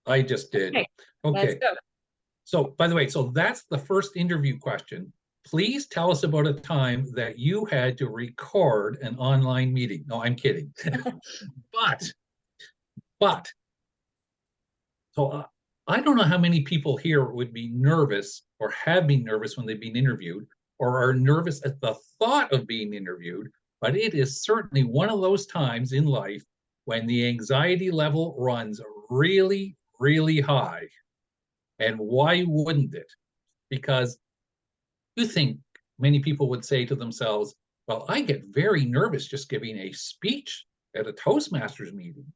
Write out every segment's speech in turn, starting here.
I just did. Okay, let's Okay. go. So, by the way, so that's the first interview question. Please tell us about a time that you had to record an online meeting. No, I'm kidding. but, but, so I don't know how many people here would be nervous or have been nervous when they've been interviewed or are nervous at the thought of being interviewed, but it is certainly one of those times in life when the anxiety level runs really, really high. And why wouldn't it? Because you think many people would say to themselves, well, I get very nervous just giving a speech at a Toastmasters meeting,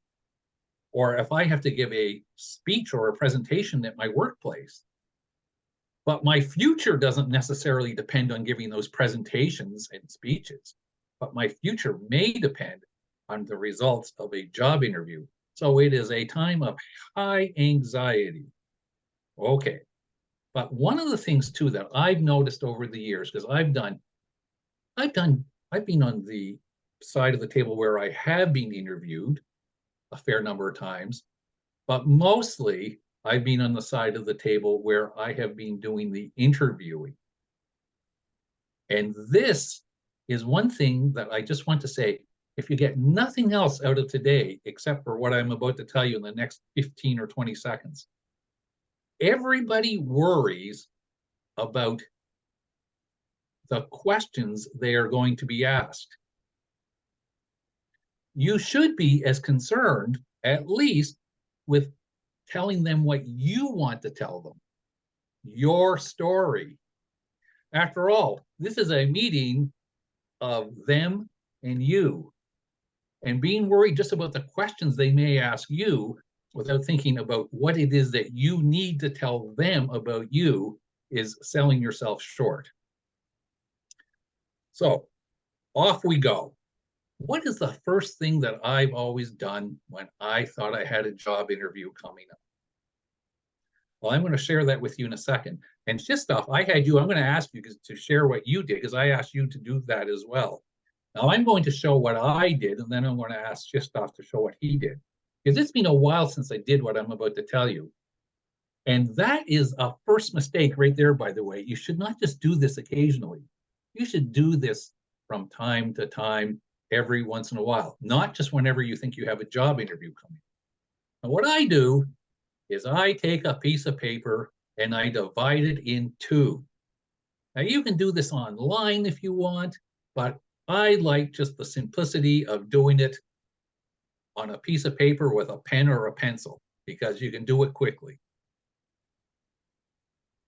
or if I have to give a speech or a presentation at my workplace. But my future doesn't necessarily depend on giving those presentations and speeches, but my future may depend on the results of a job interview. So it is a time of high anxiety. Okay. But one of the things too that I've noticed over the years, because I've been on the side of the table where I have been interviewed a fair number of times, but mostly I've been on the side of the table where I have been doing the interviewing. And this is one thing that I just want to say, if you get nothing else out of today, except for what I'm about to tell you in the next 15 or 20 seconds, everybody worries about the questions they are going to be asked. You should be as concerned, at least, with telling them what you want to tell them, your story. After all, this is a meeting of them and you. And being worried just about the questions they may ask you without thinking about what it is that you need to tell them about you is selling yourself short. So off we go. What is the first thing that I've always done when I thought I had a job interview coming up? Well, I'm going to share that with you in a second. And Shistov, I'm going to ask you to share what you did because I asked you to do that as well. Now I'm going to show what I did, and then I'm going to ask Shistov to show what he did. Because it's been a while since I did what I'm about to tell you. And that is a first mistake right there, by the way. You should not just do this occasionally. You should do this from time to time, every once in a while, not just whenever you think you have a job interview coming. And what I do is I take a piece of paper and I divide it in two. Now you can do this online if you want, but I like just the simplicity of doing it on a piece of paper with a pen or a pencil because you can do it quickly.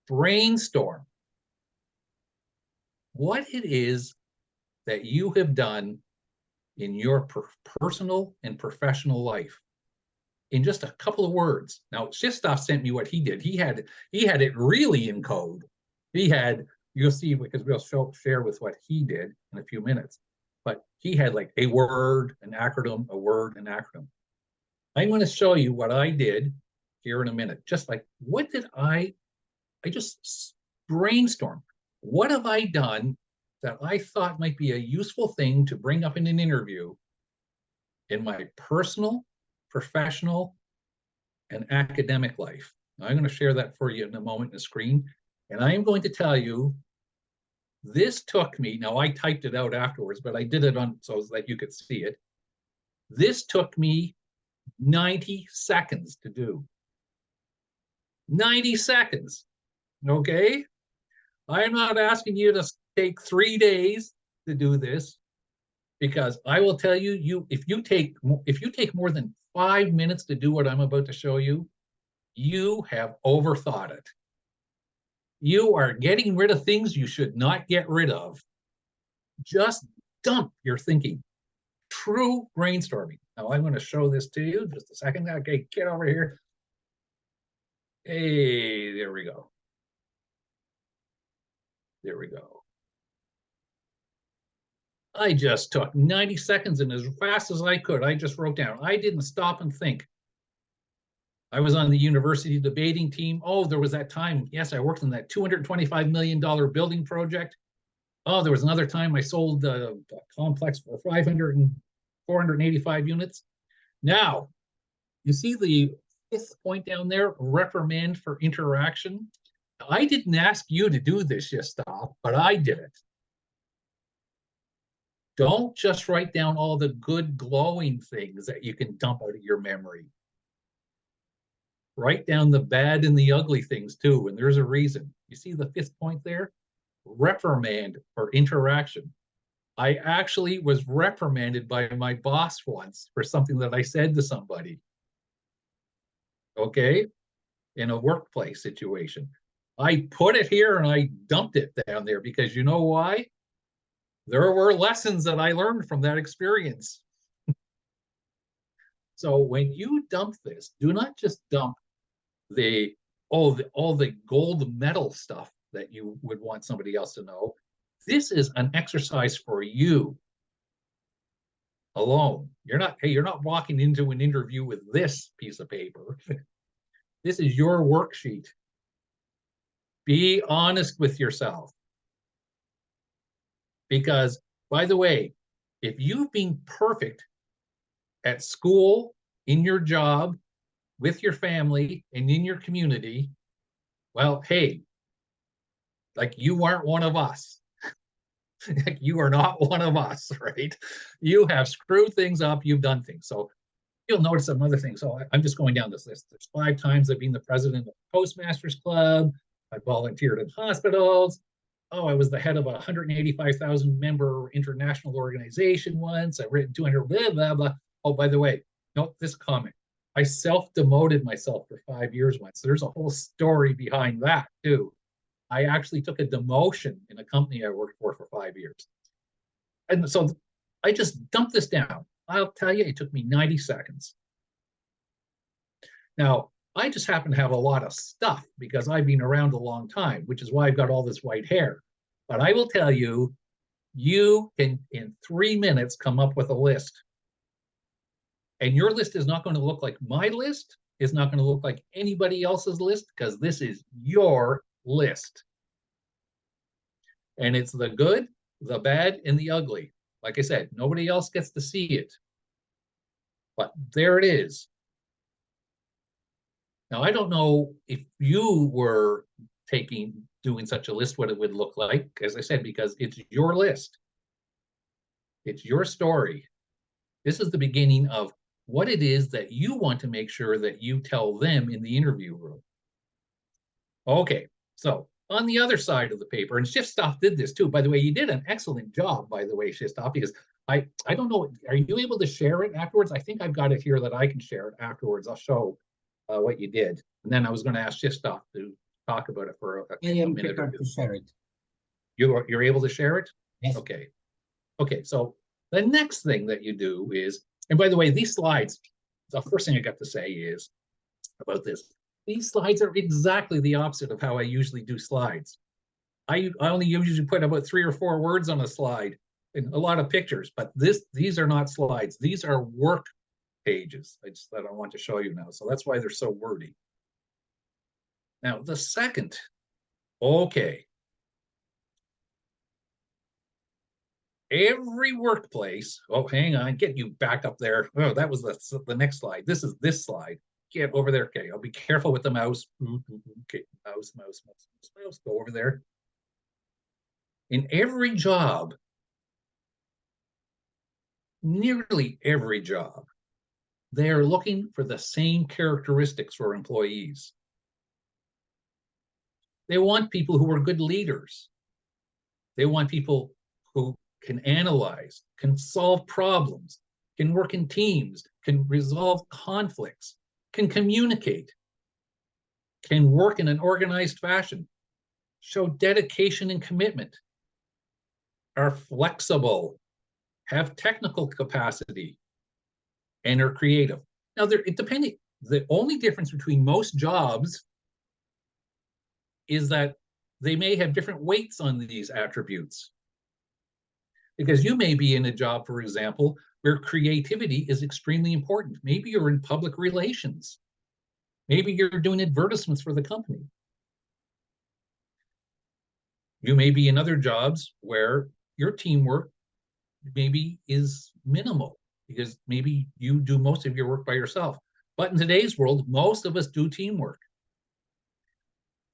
Brainstorm what it is that you have done in your personal and professional life in just a couple of words. Now, Shistov sent me what he did. He had it really in code. You'll see because we'll share with what he did in a few minutes. But he had like a word, an acronym, a word, an acronym. I'm going to show you what I did here in a minute. Just like, what did I just brainstormed. What have I done that I thought might be a useful thing to bring up in an interview in my personal, professional, and academic life? Now, I'm going to share that for you in a moment on the screen. And I am going to tell you, this took me, now I typed it out afterwards, but I did it on so that you could see it. This took me 90 seconds to do. 90 seconds. Okay? I'm not asking you to take 3 days to do this because I will tell you, if you take more than 5 minutes to do what I'm about to show you, you have overthought it. You are getting rid of things you should not get rid of. Just dump your thinking. True brainstorming. Now I'm going to show this to you just a second. Okay, get over here. Hey, there we go. There we go. I just took 90 seconds and as fast as I could, I just wrote down. I didn't stop and think. I was on the university debating team. Oh, there was that time. Yes, I worked on that $225 million building project. Oh, there was another time I sold a complex for 485 units. Now, you see the fifth point down there, reprimand for interaction. I didn't ask you to do this, Shistov, but I did it. Don't just write down all the good, glowing things that you can dump out of your memory. Write down the bad and the ugly things too, and there's a reason. You see the fifth point there? Reprimand for interaction. I actually was reprimanded by my boss once for something that I said to somebody. Okay? In a workplace situation. I put it here and I dumped it down there because you know why? There were lessons that I learned from that experience. So when you dump this, do not just dump all the gold medal stuff that you would want somebody else to know. This is an exercise for you alone. You're not walking into an interview with this piece of paper. This is your worksheet. Be honest with yourself. Because, by the way, if you've been perfect at school, in your job, with your family, and in your community, well, hey, like you aren't one of us. Like you are not one of us, right? You have screwed things up, you've done things. So you'll notice some other things. So I'm just going down this list. There's 5 times I've been the president of the Toastmasters Club. I volunteered in hospitals. Oh, I was the head of a 185,000 member international organization once. I've written 200 blah, blah, blah. Oh, by the way, note this comment. I self-demoted myself for 5 years once. There's a whole story behind that too. I actually took a demotion in a company I worked for 5 years. And so I just dumped this down. I'll tell you, it took me 90 seconds. Now, I just happen to have a lot of stuff because I've been around a long time, which is why I've got all this white hair. But I will tell you, you can, in 3 minutes, come up with a list. And your list is not going to look like my list. It's not going to look like anybody else's list because this is your list. And it's the good, the bad, and the ugly. Like I said, nobody else gets to see it. But there it is. Now, I don't know if you were doing such a list, what it would look like, as I said, because it's your list. It's your story. This is the beginning of what it is that you want to make sure that you tell them in the interview room. Okay, so on the other side of the paper, and Shistov did this too. By the way, you did an excellent job, by the way, Shistov, because I don't know, are you able to share it afterwards? I think I've got it here that I can share it afterwards. I'll show what you did. And then I was going to ask Shistov to talk about it for a minute or two. To share it. You're able to share it? Yes. Okay. Okay, so the next thing that you do is, and by the way, these slides, the first thing I got to say is about this. These slides are exactly the opposite of how I usually do slides. I only usually put about 3 or 4 words on a slide and a lot of pictures, but these are not slides. These are work pages that I want to show you now. So that's why they're so wordy. Now, the second, okay. Every workplace, oh, hang on, get you back up there. Oh, that was the next slide. This is this slide. Get over there. Okay, I'll be careful with the mouse. Okay, mouse, go over there. In every job, nearly every job, they are looking for the same characteristics for employees. They want people who are good leaders. They want people who can analyze, can solve problems, can work in teams, can resolve conflicts, can communicate, can work in an organized fashion, show dedication and commitment, are flexible, have technical capacity, and are creative. Now, the only difference between most jobs is that they may have different weights on these attributes. Because you may be in a job, for example, where creativity is extremely important. Maybe you're in public relations. Maybe you're doing advertisements for the company. You may be in other jobs where your teamwork maybe is minimal because maybe you do most of your work by yourself. But in today's world, most of us do teamwork.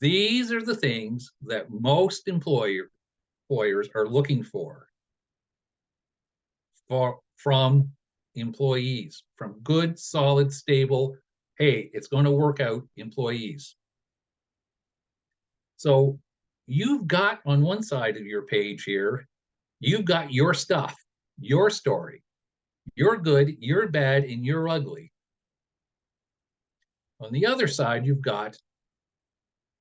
These are the things that most employers are looking from employees, from good, solid, stable, hey, it's going to work out employees. So you've got on one side of your page here, you've got your stuff, your story. You're good, you're bad, and you're ugly. On the other side, you've got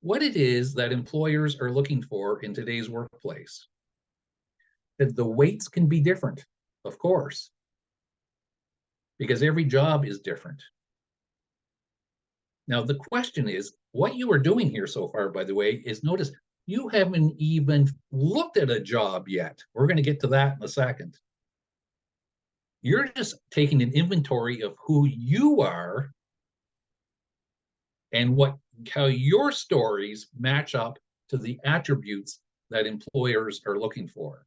what it is that employers are looking for in today's workplace. That the weights can be different, of course, because every job is different. Now, the question is, what you are doing here so far, by the way, is notice you haven't even looked at a job yet. We're going to get to that in a second. You're just taking an inventory of who you are and how your stories match up to the attributes that employers are looking for,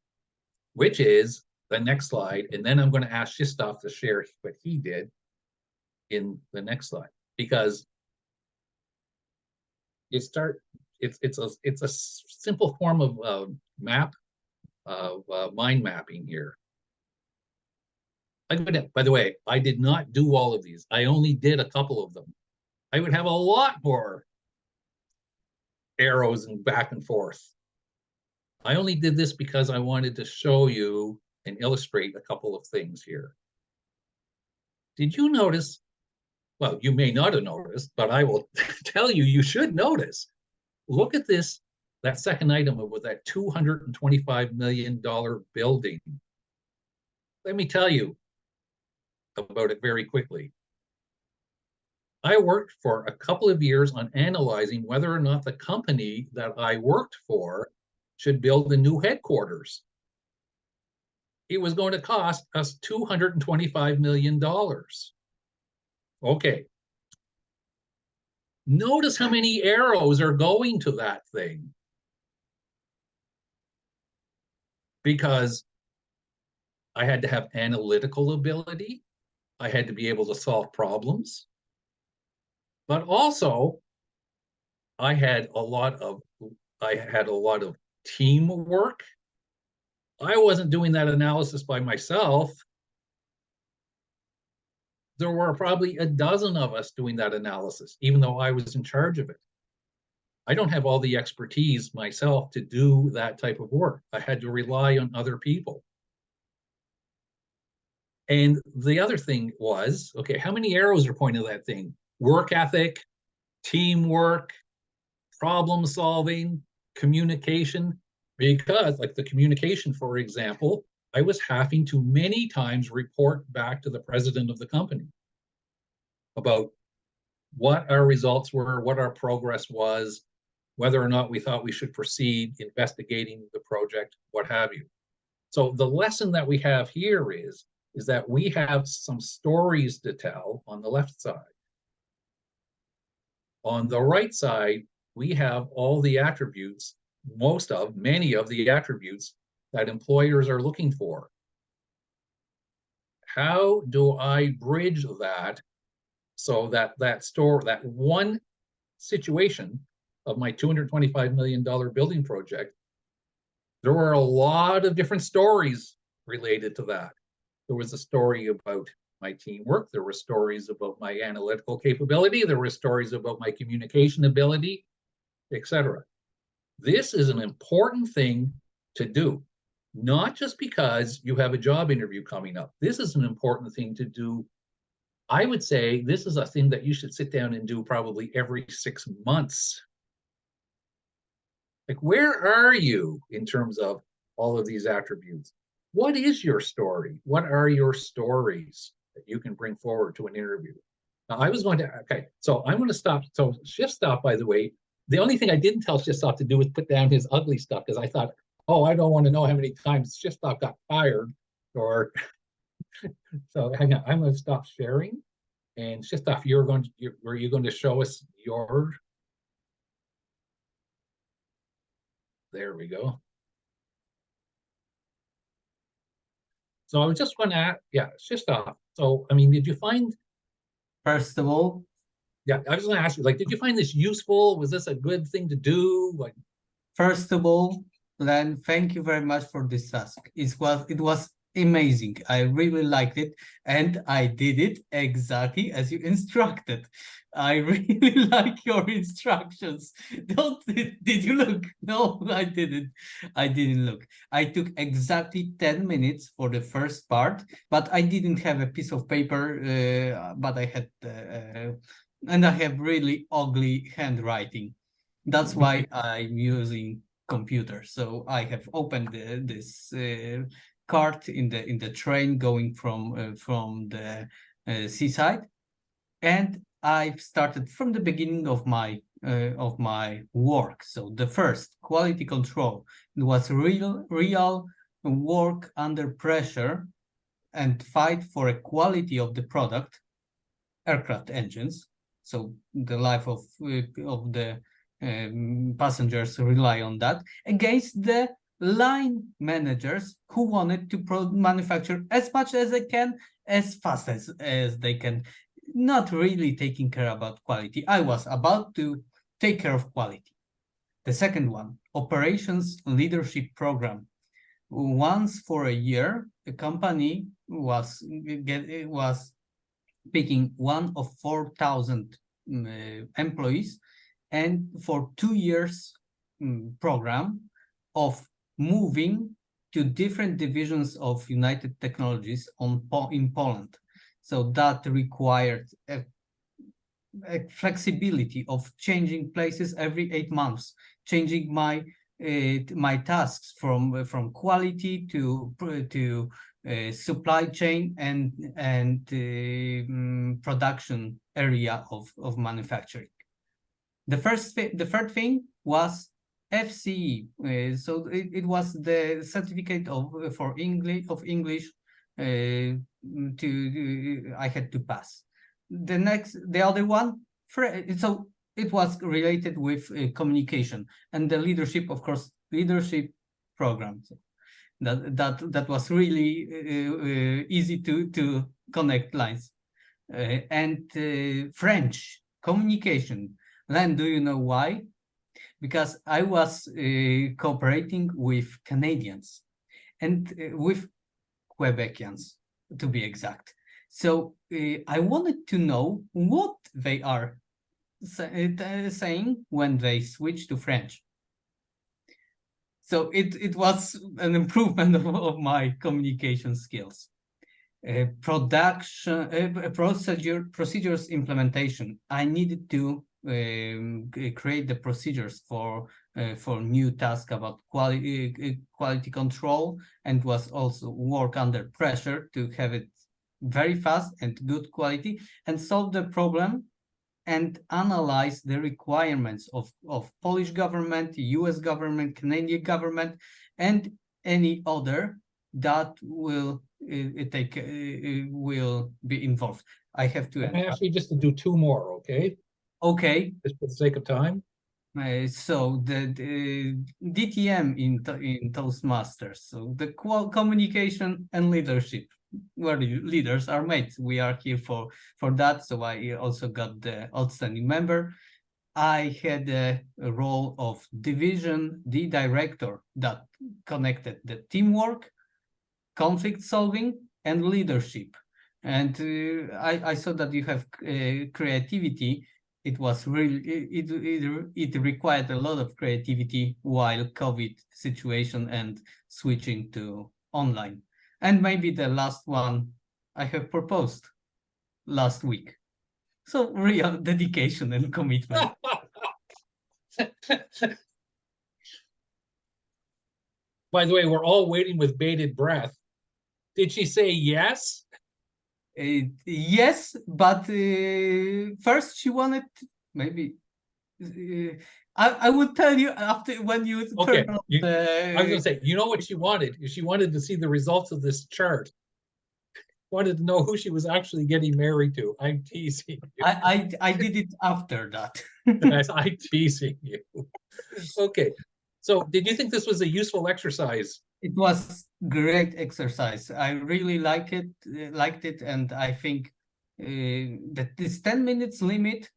which is the next slide. And then I'm going to ask Shistov to share what he did in the next slide, because it's a simple form of mind mapping here. By the way, I did not do all of these. I only did a couple of them. I would have a lot more arrows and back and forth. I only did this because I wanted to show you and illustrate a couple of things here. Did you notice? Well, you may not have noticed, but I will tell you, you should notice. Look at this, that second item with that $225 million building. Let me tell you about it very quickly. I worked for a couple of years on analyzing whether or not the company that I worked for should build a new headquarters. It was going to cost us $225 million. Okay. Notice how many arrows are going to that thing. Because I had to have analytical ability. I had to be able to solve problems. But also, I had a lot of teamwork. I wasn't doing that analysis by myself. There were probably a dozen of us doing that analysis, even though I was in charge of it. I don't have all the expertise myself to do that type of work. I had to rely on other people. And the other thing was, okay, how many arrows are pointing to that thing? Work ethic, teamwork, problem solving, communication. Because, like the communication, for example, I was having to many times report back to the president of the company about what our results were, what our progress was, whether or not we thought we should proceed investigating the project, what have you. So the lesson that we have here is that we have some stories to tell on the left side. On the right side, we have all the attributes, many of the attributes that employers are looking for. How do I bridge that so that that one situation of my $225 million building project, there were a lot of different stories related to that. There was a story about my teamwork. There were stories about my analytical capability. There were stories about my communication ability, etc. This is an important thing to do, not just because you have a job interview coming up. This is an important thing to do. I would say this is a thing that you should sit down and do probably every 6 months. Like, where are you in terms of all of these attributes? What is your story? What are your stories that you can bring forward to an interview? Now, I was going to, okay, so I'm going to stop. So Shiftstop, by the way, the only thing I didn't tell Shiftstop to do was put down his ugly stuff, because I thought, oh, I don't want to know how many times Shiftstop got fired or, so hang on, I'm going to stop sharing. And Shiftstop, were you going to show us your, there we go. So I was just going to, yeah, Shiftstop. So, I mean, did you find First of all, Yeah, I was going to ask you, like, did you find this useful? Was this a good thing to do? Like, First of all, Len, thank you very much for this task. It was amazing. I really liked it, and I did it exactly as you instructed. I really like your instructions. Don't did you look? No, I didn't. I didn't look. I took exactly 10 minutes for the first part, but I didn't have a piece of paper, but I had and I have really ugly handwriting. That's why I'm using computer. So I have opened this cart in the train going from the seaside, and I've started from the beginning of my work. So the first quality control, it was real work under pressure and fight for a quality of the product, aircraft engines. So the life of the passengers rely on that, against the line managers who wanted to manufacture as much as they can, as fast as they can, not really taking care about quality. I was about to take care of quality. The second one, operations leadership program. Once for a year, the company was picking one of 4,000 employees, and for 2 years program of moving to different divisions of United Technologies in Poland. So that required a flexibility of changing places every 8 months, changing my tasks from quality to supply chain and production area of manufacturing. The third thing was FCE. So it was the certificate for English I had to pass. The other one, so it was related with communication and the leadership, of course, leadership program. So that was really easy to connect lines. And French communication. Len, do you know why? Because I was cooperating with Canadians and with Quebecians, to be exact. So I wanted to know what they are saying when they switch to French. So it was an improvement of my communication skills. Procedures implementation. I needed to create the procedures for new tasks about quality control, and was also work under pressure to have it very fast and good quality, and solve the problem and analyze the requirements of Polish government, US government, Canadian government, and any other that will will be involved. I have to. I ask you just to do two more, okay? Okay. Just for the sake of time. So the DTM in Toastmasters. So the communication and leadership, where the leaders are made. We are here for that. So I also got the outstanding member. I had a role of division, the director that connected the teamwork, conflict solving, and leadership. And I saw that you have creativity. It was really it required a lot of creativity while COVID situation and switching to online. And maybe the last one I have proposed last week. So real dedication and commitment. By the way, we're all waiting with bated breath. Did she say yes? Yes, but first she wanted maybe. I would tell you after when you Okay. turn on I was going to say, you know what she wanted? She wanted to see the results of this chart. Wanted to know who she was actually getting married to. I'm teasing you. I did it after that. I'm teasing you. Okay. So did you think this was a useful exercise? It was great exercise. I really liked it, and I think that this 10 minutes limit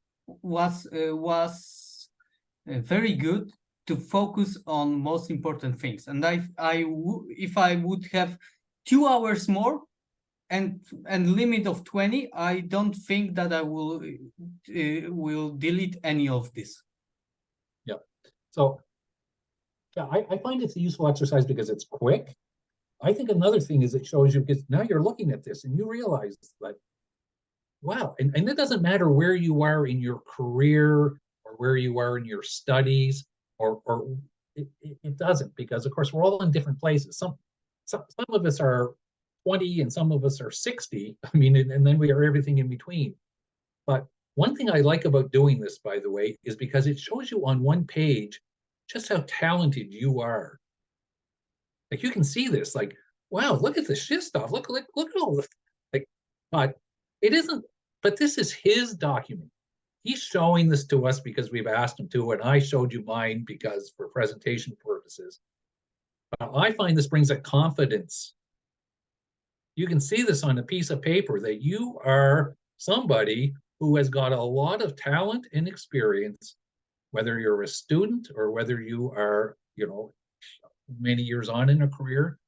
was very good to focus on most important things. And if I would have 2 hours more and limit of 20, I don't think that I will delete any of this. Yeah. So yeah, I find it's a useful exercise because it's quick. I think another thing is it shows you, because now you're looking at this and you realize that, wow, and it doesn't matter where you are in your career or where you are in your studies, or it doesn't, because of course we're all in different places. Some of us are 20 and some of us are 60. I mean, and then we are everything in between. But one thing I like about doing this, by the way, is because it shows you on one page just how talented you are. Like you can see this, like, wow, look at the shift stuff. Look at all this. Like, but it isn't, but this is his document. He's showing this to us because we've asked him to, and I showed you mine because for presentation purposes. I find this brings a confidence. You can see this on a piece of paper that you are somebody who has got a lot of talent and experience, whether you're a student or whether you are, many years on in a career.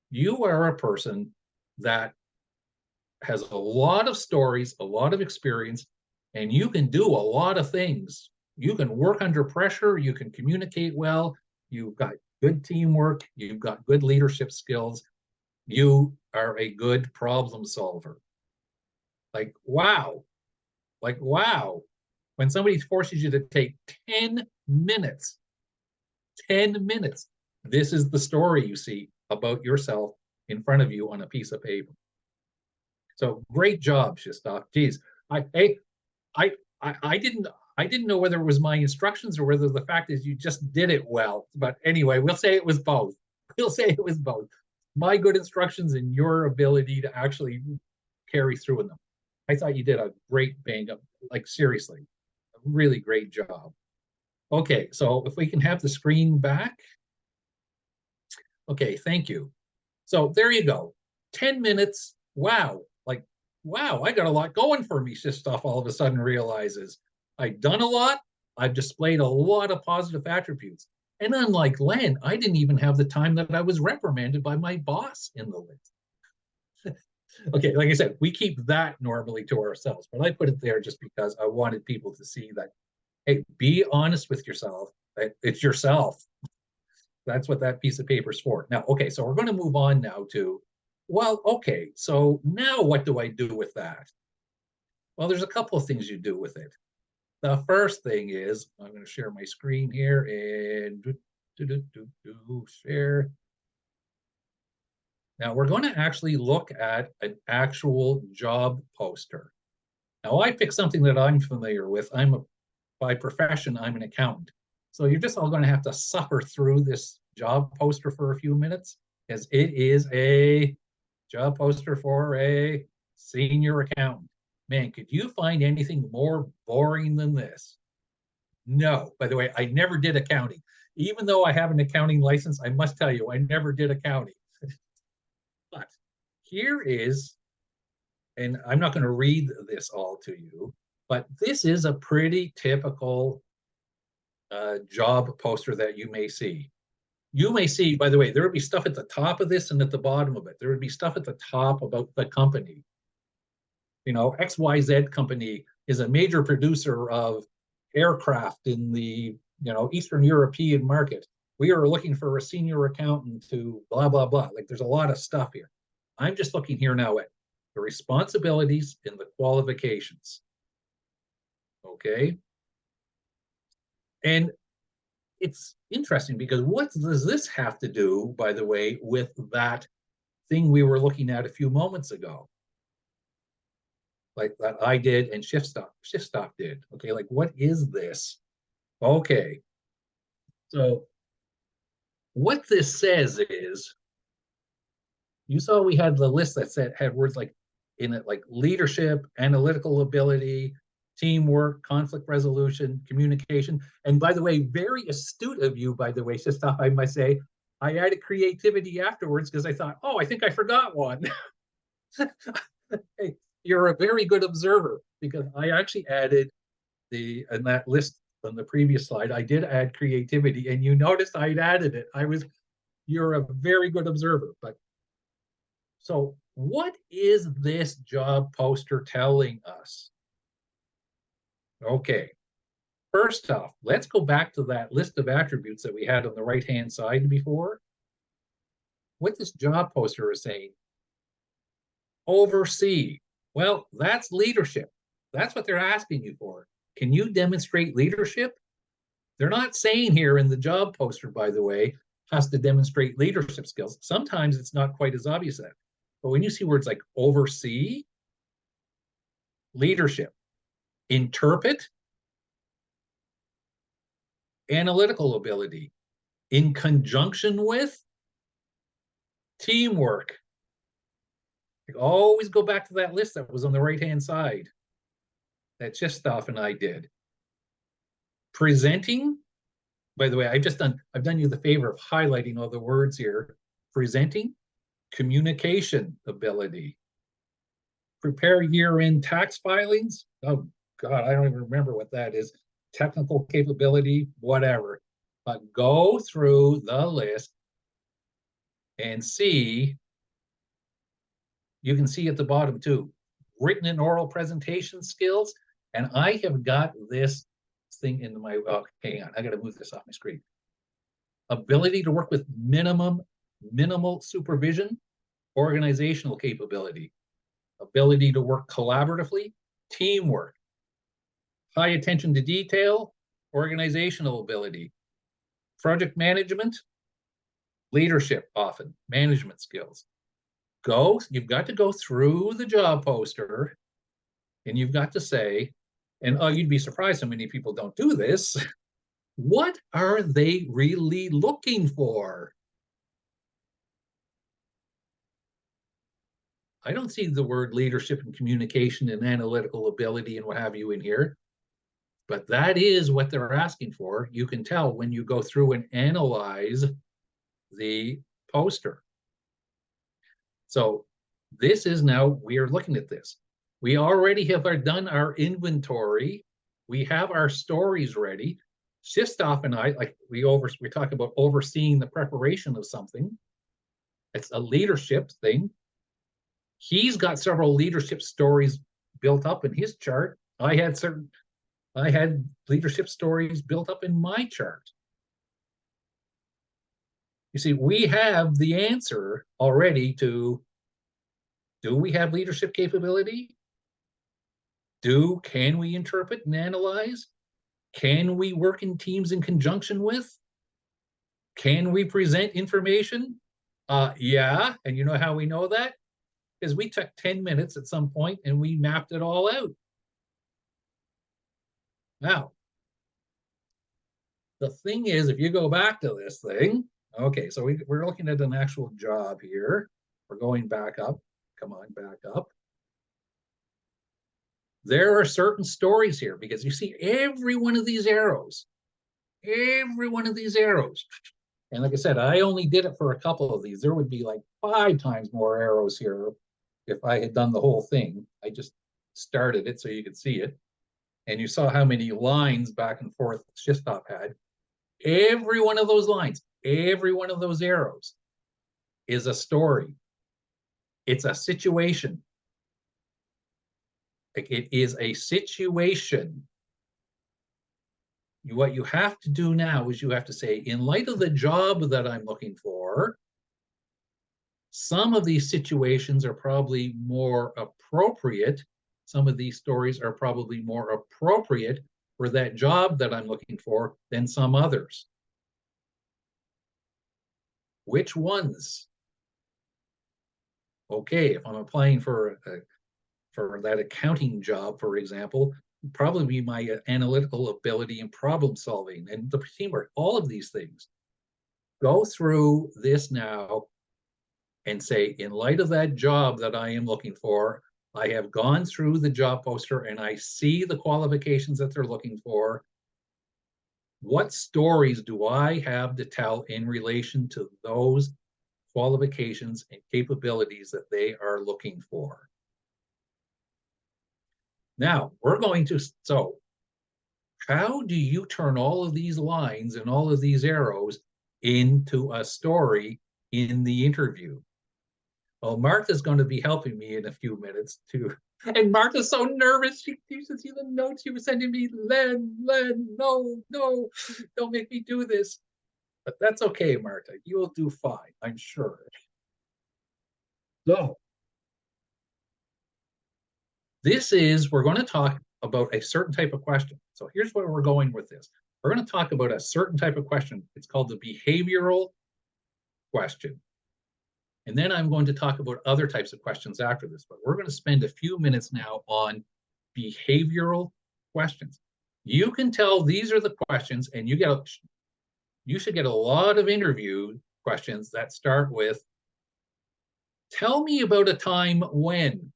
You are a person that has a lot of stories, a lot of experience, and you can do a lot of things. You can work under pressure, you can communicate well, you've got good teamwork, you've got good leadership skills, you are a good problem solver. Like, wow. Like, wow. When somebody forces you to take 10 minutes, 10 minutes, this is the story you see about yourself in front of you on a piece of paper. So great job, Shistov. Geez, I didn't know whether it was my instructions or whether the fact is you just did it well. But anyway, we'll say it was both. We'll say it was both. My good instructions and your ability to actually carry through in them. I thought you did a great bang up, like seriously, a really great job. Okay, so if we can have the screen back. Okay, thank you. So there you go. 10 minutes. Wow. Like, wow, I got a lot going for me. Shistov all of a sudden realizes I've done a lot. I've displayed a lot of positive attributes. And unlike Len, I didn't even have the time that I was reprimanded by my boss in the list. Okay, like I said, we keep that normally to ourselves, but I put it there just because I wanted people to see that, hey, be honest with yourself. It's yourself. That's what that piece of paper is for. Now, okay, so we're going to move on now to, well, okay, so now what do I do with that? Well, there's a couple of things you do with it. The first thing is, I'm going to share my screen here and share. Now we're going to actually look at an actual job poster. Now I picked something that I'm familiar with. By profession, I'm an accountant. So you're just all going to have to suffer through this job poster for a few minutes, because it is a job poster for a senior accountant. Man, could you find anything more boring than this? No. By the way, I never did accounting. Even though I have an accounting license, I must tell you, I never did accounting. But here is, and I'm not going to read this all to you, but this is a pretty typical job poster that you may see. You may see, by the way, there would be stuff at the top of this and at the bottom of it. There would be stuff at the top about the company. XYZ company is a major producer of aircraft in the Eastern European market. We are looking for a senior accountant to blah, blah, blah. Like there's a lot of stuff here. I'm just looking here now at the responsibilities and the qualifications. Okay. And it's interesting because what does this have to do, by the way, with that thing we were looking at a few moments ago? Like that I did and Shiftstop did. Okay, like what is this? Okay. So what this says is, you saw we had the list that had words like in it, like leadership, analytical ability, teamwork, conflict resolution, communication. And by the way, very astute of you, by the way, Shiftstop, I must say, I added creativity afterwards because I thought, oh, I think I forgot one. Hey, you're a very good observer, because I actually added in that list on the previous slide, I did add creativity, and you noticed I'd added it. You're a very good observer. But so what is this job poster telling us? Okay, first off, let's go back to that list of attributes that we had on the right-hand side before. What this job poster is saying, oversee. Well, that's leadership. That's what they're asking you for. Can you demonstrate leadership? They're not saying here in the job poster, by the way, has to demonstrate leadership skills. Sometimes it's not quite as obvious that. But when you see words like oversee, leadership, interpret, analytical ability, in conjunction with, teamwork. You always go back to that list that was on the right-hand side. That's just stuff and I did. Presenting, by the way, I've done you the favor of highlighting all the words here. Presenting, communication ability. Prepare year-end tax filings. Oh God, I don't even remember what that is. Technical capability, whatever. But go through the list and see. You can see at the bottom too, written and oral presentation skills. And I have got this thing in my, oh, hang on, I got to move this off my screen. Ability to work with minimal supervision, organizational capability, ability to work collaboratively, teamwork, high attention to detail, organizational ability, project management, leadership, often management skills. You've got to go through the job poster and you've got to say, and oh, you'd be surprised how many people don't do this. What are they really looking for? I don't see the word leadership and communication and analytical ability and what have you in here, but that is what they're asking for. You can tell when you go through and analyze the poster. So this is now, we are looking at this. We already have done our inventory. We have our stories ready. Shistov and I, like we talk about overseeing the preparation of something. It's a leadership thing. He's got several leadership stories built up in his chart. I had leadership stories built up in my chart. You see, we have the answer already to, do we have leadership capability? Can we interpret and analyze? Can we work in teams in conjunction with? Can we present information? Yeah, and you know how we know that? Because we took 10 minutes at some point and we mapped it all out. Now, the thing is, if you go back to this thing, okay, so we're looking at an actual job here. We're going back up. Come on, back up. There are certain stories here because you see every one of these arrows, and like I said, I only did it for a couple of these. There would be like 5 times more arrows here if I had done the whole thing. I just started it so you could see it. And you saw how many lines back and forth Shistov had. Every one of those lines, every one of those arrows is a story. It's a situation. It is a situation. What you have to do now is you have to say, in light of the job that I'm looking for, some of these situations are probably more appropriate. Some of these stories are probably more appropriate for that job that I'm looking for than some others. Which ones? Okay, if I'm applying for that accounting job, for example, probably be my analytical ability and problem solving and the teamwork, all of these things. Go through this now and say, in light of that job that I am looking for, I have gone through the job poster and I see the qualifications that they're looking for. What stories do I have to tell in relation to those qualifications and capabilities that they are looking for? Now we're going to, so how do you turn all of these lines and all of these arrows into a story in the interview? Well, Martha's going to be helping me in a few minutes too. And Martha's so nervous. She should see the notes she was sending me. Len, no, don't make me do this. But that's okay, Martha. You will do fine, I'm sure. So, we're going to talk about a certain type of question. So here's where we're going with this. We're going to talk about a certain type of question. It's called the behavioral question. And then I'm going to talk about other types of questions after this, but we're going to spend a few minutes now on behavioral questions. You can tell these are the questions, and you should get a lot of interview questions that start with, tell me about a time when.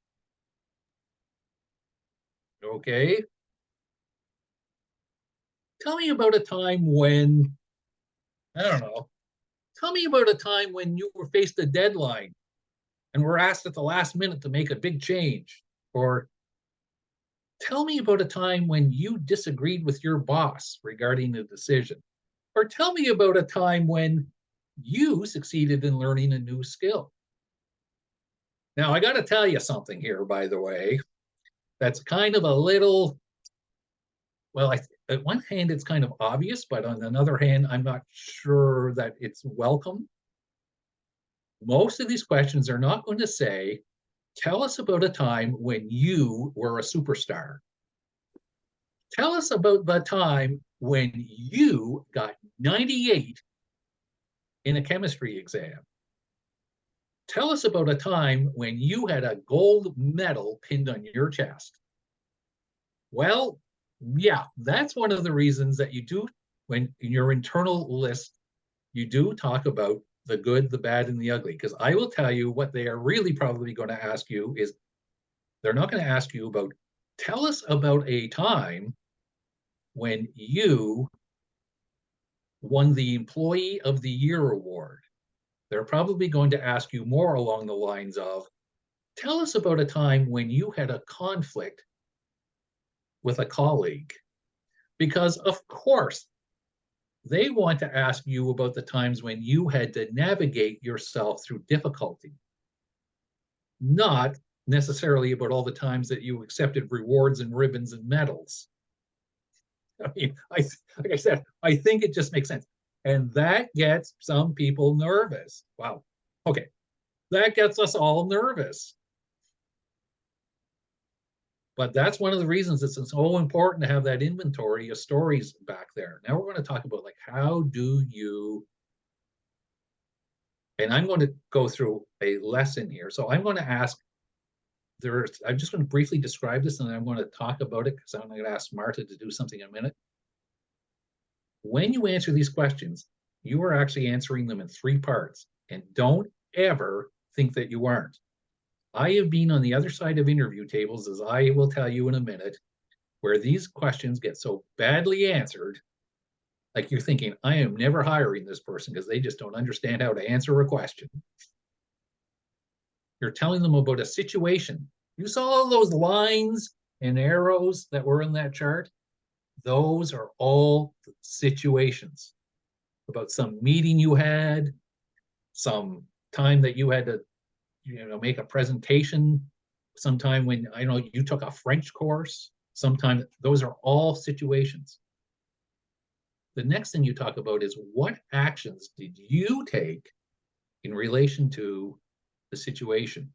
Okay. Tell me about a time when, I don't know, tell me about a time when you were faced a deadline and were asked at the last minute to make a big change. Or tell me about a time when you disagreed with your boss regarding a decision. Or tell me about a time when you succeeded in learning a new skill. Now, I got to tell you something here, by the way, that's kind of a little, well, at one hand, it's kind of obvious, but on another hand, I'm not sure that it's welcome. Most of these questions are not going to say, tell us about a time when you were a superstar. Tell us about the time when you got 98 in a chemistry exam. Tell us about a time when you had a gold medal pinned on your chest. Well, yeah, that's one of the reasons that you do, when in your internal list, you do talk about the good, the bad, and the ugly. Because I will tell you what they are really probably going to ask you is, they're not going to ask you about, tell us about a time when you won the Employee of the Year award. They're probably going to ask you more along the lines of, tell us about a time when you had a conflict with a colleague. Because, of course, they want to ask you about the times when you had to navigate yourself through difficulty, not necessarily about all the times that you accepted rewards and ribbons and medals. I mean, like I said, I think it just makes sense. And that gets some people nervous. Wow. Okay. That gets us all nervous. But that's one of the reasons it's so important to have that inventory of stories back there. Now we're going to talk about, like, how do you, and I'm going to go through a lesson here. So I'm going to ask, I'm just going to briefly describe this, and then I'm going to talk about it because I'm going to ask Martha to do something in a minute. When you answer these questions, you are actually answering them in 3 parts, and don't ever think that you aren't. I have been on the other side of interview tables, as I will tell you in a minute, where these questions get so badly answered, like you're thinking, I am never hiring this person because they just don't understand how to answer a question. You're telling them about a situation. You saw all those lines and arrows that were in that chart? Those are all situations about some meeting you had, some time that you had to, make a presentation, sometime when, I know, you took a French course, sometime. Those are all situations. The next thing you talk about is, what actions did you take in relation to the situation?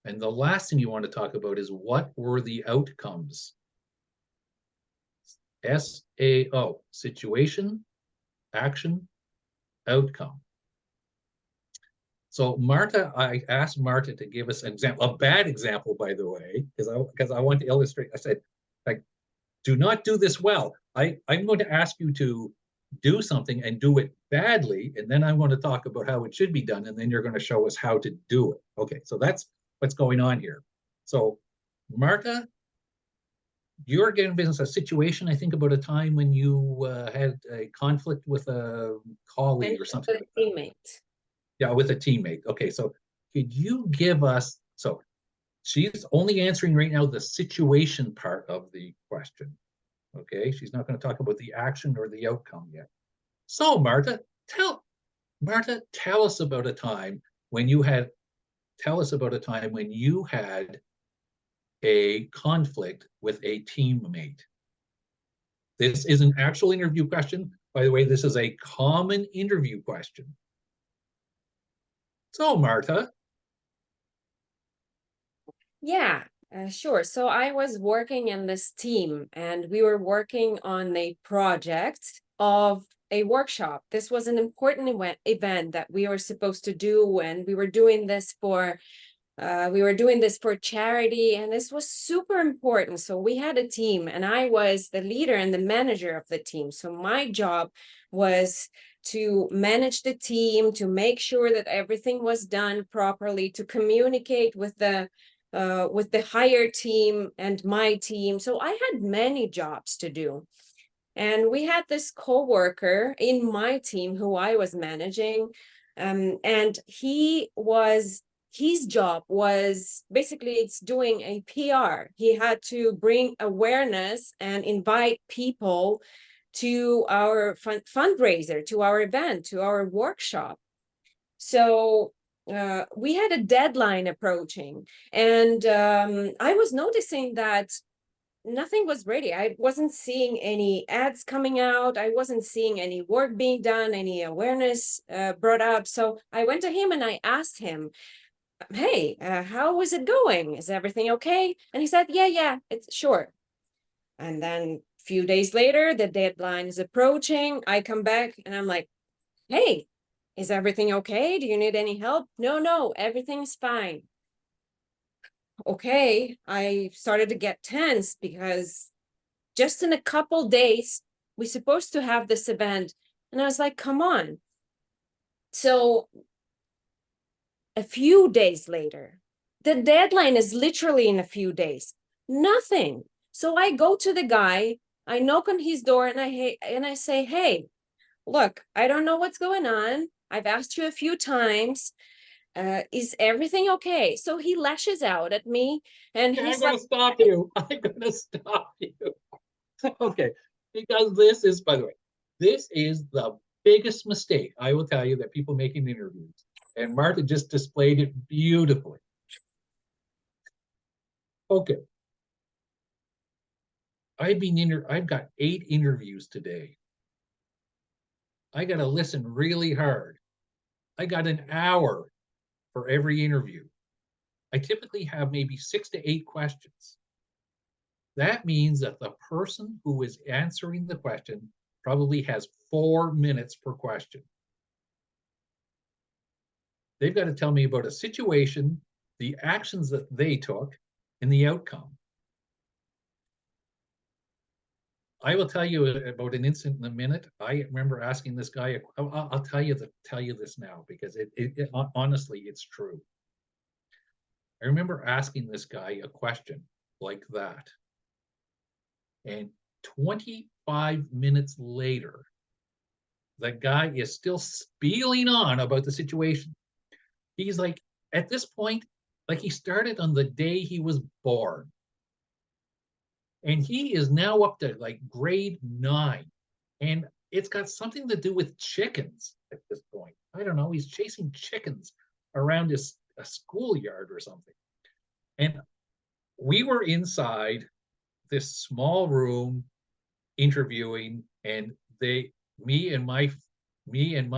And the last thing you want to talk about is, what were the outcomes? SAO, situation, action, outcome. So Martha, I asked Martha to give us an example, a bad example, by the way, because I want to illustrate. I said, like, do not do this well. I'm going to ask you to do something and do it badly, and then I'm going to talk about how it should be done, and then you're going to show us how to do it. Okay, so that's what's going on here. So Martha, you're giving business a situation, I think, about a time when you had a conflict with a colleague or something like that. Teammate. Yeah, with a teammate. Okay, so could you give us, so She's only answering right now the situation part of the question. Okay, she's not going to talk about the action or the outcome yet. So Marta, tell us about a time when you had a conflict with a teammate. This is an actual interview question. By the way, this is a common interview question. So Marta. Yeah, sure. So I was working in this team and we were working on a project of a workshop. This was an important event that we were supposed to do, and we were doing this for charity, and this was super important. So we had a team, and I was the leader and the manager of the team. So my job was to manage the team, to make sure that everything was done properly, to communicate with the higher team and my team. So I had many jobs to do. And we had this co-worker in my team who I was managing, and his job was basically, it's doing a PR. He had to bring awareness and invite people to our fundraiser, to our event, to our workshop. So we had a deadline approaching, and I was noticing that nothing was ready. I wasn't seeing any ads coming out. I wasn't seeing any work being done, any awareness brought up. So I went to him and I asked him, hey, how is it going? Is everything okay? And he said, yeah, it's sure. And then a few days later, the deadline is approaching. I come back and I'm like, hey, is everything okay? Do you need any help? No, everything's fine. Okay, I started to get tense because just in a couple days, we're supposed to have this event. And I was like, come on. So a few days later, the deadline is literally in a few days, nothing. So I go to the guy, I knock on his door, and I say, hey, look, I don't know what's going on. I've asked you a few times. Is everything okay? So he lashes out at me, and Okay, he's I'm going to stop you. I'm going to stop you. Okay, because this is, by the way, this is the biggest mistake I will tell you that people make in interviews. And Martha just displayed it beautifully. Okay. I've got 8 interviews today. I got to listen really hard. I got an hour for every interview. I typically have maybe 6 to 8 questions. That means that the person who is answering the question probably has 4 minutes per question. They've got to tell me about a situation, the actions that they took, and the outcome. I will tell you about an incident in a minute. I remember asking this guy, I'll tell you this now because it honestly, it's true. I remember asking this guy a question like that. And 25 minutes later, the guy is still spieling on about the situation. He's like, at this point, like he started on the day he was born. And he is now up to like grade 9. And it's got something to do with chickens at this point. I don't know. He's chasing chickens around a schoolyard or something. And we were inside this small room interviewing, and me and my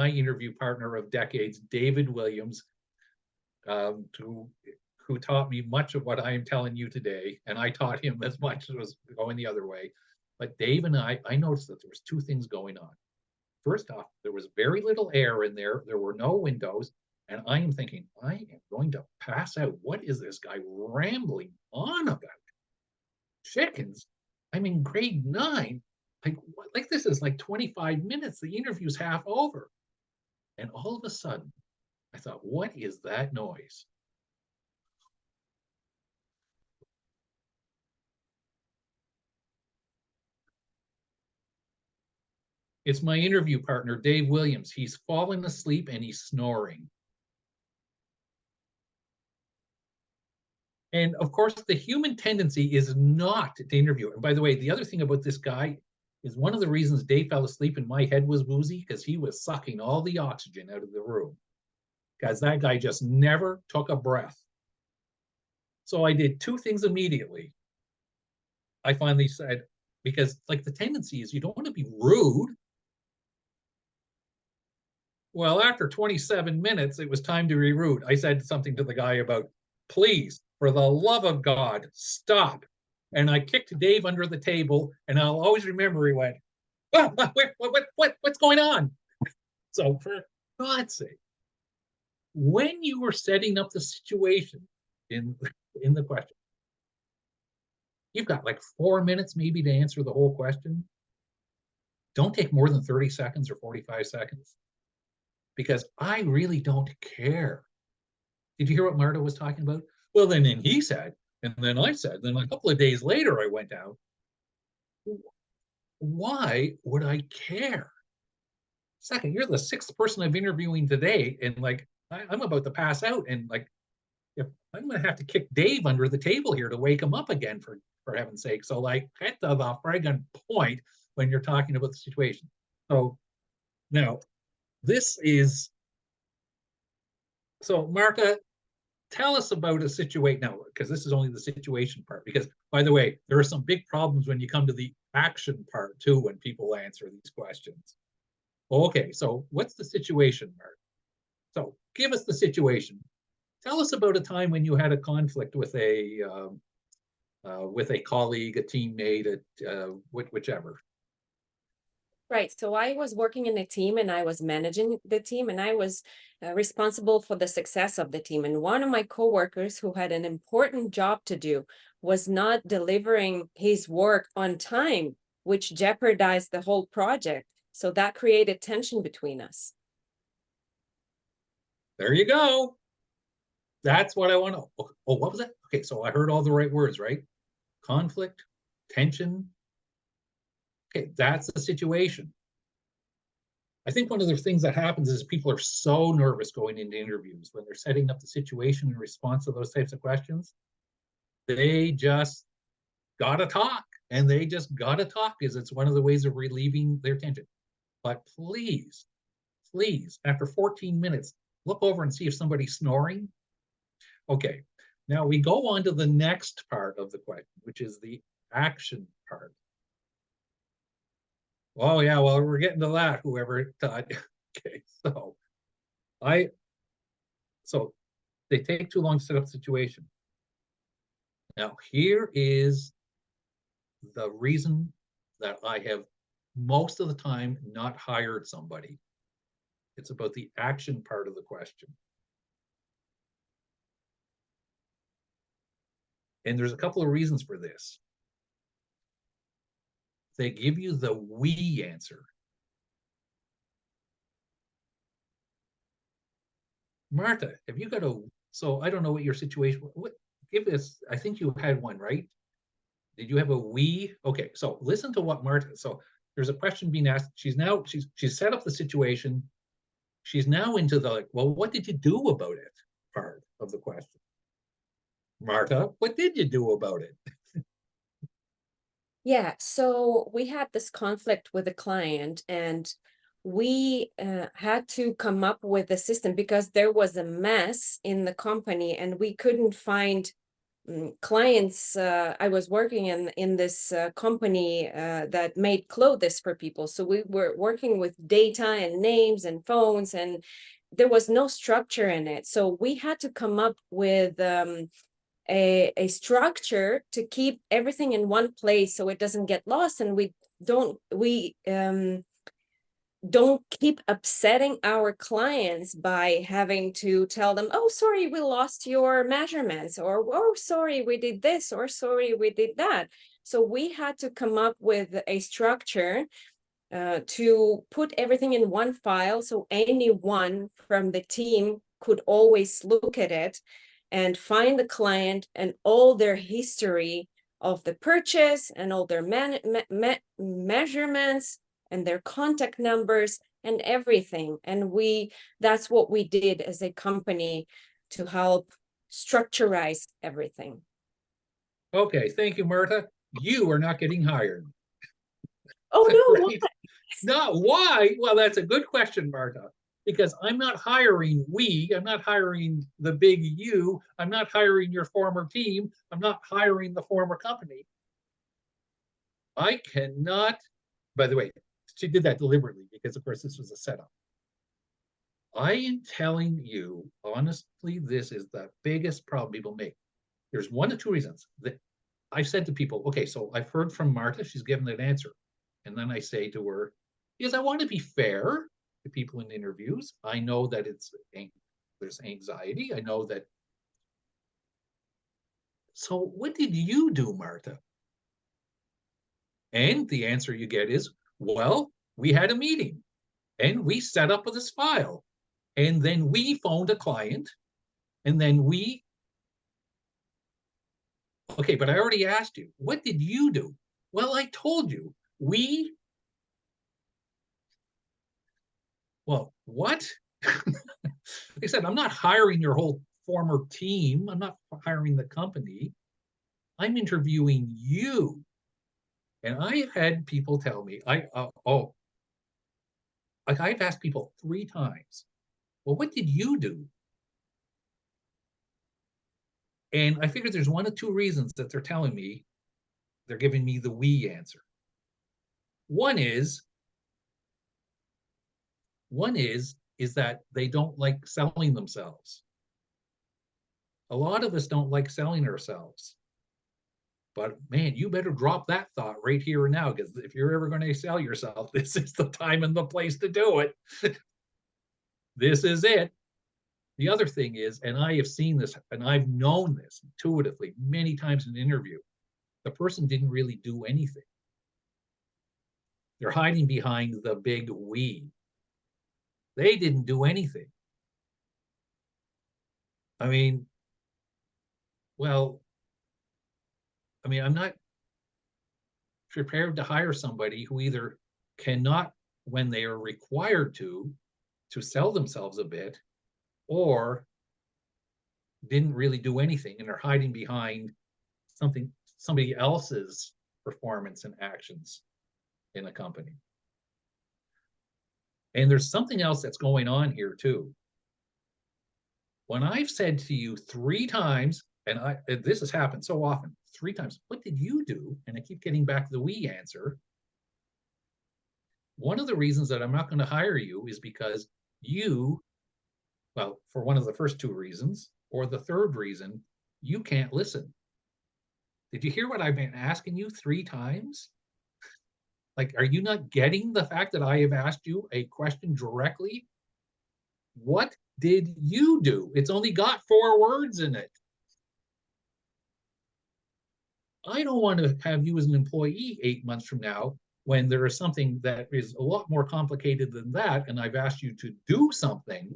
interview partner of decades, David Williams, who taught me much of what I am telling you today, and I taught him as much as was going the other way. But Dave and I noticed that there was 2 things going on. First off, there was very little air in there. There were no windows. And I am thinking, I am going to pass out. What is this guy rambling on about? Chickens? I'm in grade 9. Like, what? Like this is like 25 minutes. The interview's half over. And all of a sudden, I thought, what is that noise? It's my interview partner, Dave Williams. He's fallen asleep and he's snoring. And of course, the human tendency is not to interview. And by the way, the other thing about this guy is one of the reasons Dave fell asleep and my head was woozy, because he was sucking all the oxygen out of the room. Because that guy just never took a breath. So I did two things immediately. I finally said, because like the tendency is you don't want to be rude. Well, after 27 minutes, it was time to be rude. I said something to the guy about, please, for the love of God, stop. And I kicked Dave under the table, and I'll always remember he went, oh, what's going on? So for God's sake, when you were setting up the situation in the question, you've got like 4 minutes maybe to answer the whole question. Don't take more than 30 seconds or 45 seconds, because I really don't care. Did you hear what Marta was talking about? Well, then he said, and then I said, then a couple of days later I went out. Why would I care? Second, you're the sixth person I'm interviewing today, and like I'm about to pass out, and like if I'm gonna have to kick Dave under the table here to wake him up again, for heaven's sake. So like get to the friggin' point when you're talking about the situation. So now this is, so Marta, tell us about a situation now, because this is only the situation part. Because by the way, there are some big problems when you come to the action part too, when people answer these questions. Okay, so what's the situation, Marta? So give us the situation. Tell us about a time when you had a conflict with a colleague, a teammate, whichever. Right. So I was working in a team and I was managing the team, and I was responsible for the success of the team. And one of my coworkers who had an important job to do was not delivering his work on time, which jeopardized the whole project. So that created tension between us. There you go. That's what I want to. Oh, what was that? Okay, so I heard all the right words, right? Conflict, tension. Okay, that's the situation. I think one of the things that happens is people are so nervous going into interviews when they're setting up the situation in response to those types of questions. They just gotta talk, and they just gotta talk because it's one of the ways of relieving their tension. But please, please, after 14 minutes, look over and see if somebody's snoring. Okay, now we go on to the next part of the question, which is the action part. Oh yeah, well, we're getting to that, whoever thought. Okay, so they take too long to set up the situation. Now here is the reason that I have most of the time not hired somebody. It's about the action part of the question. And there's a couple of reasons for this. They give you the we answer. Marta, have you got a, so I don't know what your situation, what, give us, I think you had one, right? Did you have a we? Okay, so listen to what Marta, so there's a question being asked. She's set up the situation. She's now into the, like, well, what did you do about it part of the question? Marta, what did you do about it? Yeah, so we had this conflict with a client, and we had to come up with a system because there was a mess in the company and we couldn't find clients. I was working in this company that made clothes for people. So we were working with data and names and phones, and there was no structure in it. So we had to come up with a structure to keep everything in one place so it doesn't get lost, and we don't keep upsetting our clients by having to tell them, oh, sorry, we lost your measurements, or oh, sorry, we did this, or sorry, we did that. So we had to come up with a structure to put everything in one file so anyone from the team could always look at it and find the client and all their history of the purchase and all their measurements and their contact numbers and everything. And that's what we did as a company to help structurize everything. Okay, thank you, Marta. You are not getting hired. Oh, no, Right? No, why? Well, that's a good question, Marta, because I'm not hiring I'm not hiring the big you, I'm not hiring your former team, I'm not hiring the former company. I cannot, by the way, she did that deliberately because, of course, this was a setup. I am telling you, honestly, this is the biggest problem people make. There's one of two reasons that I've said to people, okay, so I've heard from Marta, she's given an answer. And then I say to her, because I want to be fair to people in interviews. I know that there's anxiety. I know that. So what did you do, Marta? And the answer you get is, well, we had a meeting and we set up this file. And then we phoned a client and then okay, but I already asked you, what did you do? Well, I told you, well, what? Like I said, I'm not hiring your whole former team. I'm not hiring the company. I'm interviewing you. And I've had people tell me, I've asked people 3 times, well, what did you do? And I figured there's one of 2 reasons that they're telling me, they're giving me the we answer. One is that they don't like selling themselves. A lot of us don't like selling ourselves. But man, you better drop that thought right here and now, because if you're ever going to sell yourself, this is the time and the place to do it. This is it. The other thing is, and I have seen this and I've known this intuitively many times in an interview, the person didn't really do anything. They're hiding behind the big we. They didn't do anything. I mean, well, I'm not prepared to hire somebody who either cannot, when they are required to sell themselves a bit, or didn't really do anything and are hiding behind somebody else's performance and actions in a company. And there's something else that's going on here too. When I've said to you 3 times, and this has happened so often, 3 times, what did you do? And I keep getting back to the we answer. One of the reasons that I'm not going to hire you is because well, for one of the first 2 reasons, or the third reason, you can't listen. Did you hear what I've been asking you 3 times? Like, are you not getting the fact that I have asked you a question directly? What did you do? It's only got 4 words in it. I don't want to have you as an employee 8 months from now when there is something that is a lot more complicated than that, and I've asked you to do something,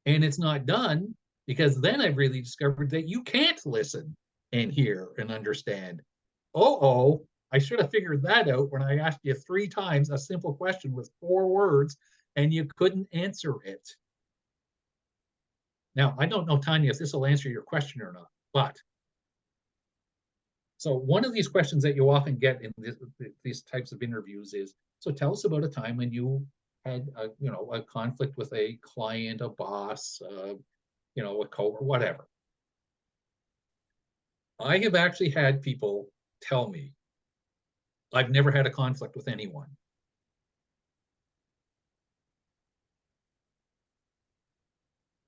and it's not done, because then I've really discovered that you can't listen and hear and understand. I should have figured that out when I asked you 3 times a simple question with 4 words and you couldn't answer it. Now, I don't know, Tanya, if this will answer your question or not, but so one of these questions that you often get in these types of interviews is, so tell us about a time when you had a conflict with a client, a boss, a coworker, whatever. I have actually had people tell me, I've never had a conflict with anyone.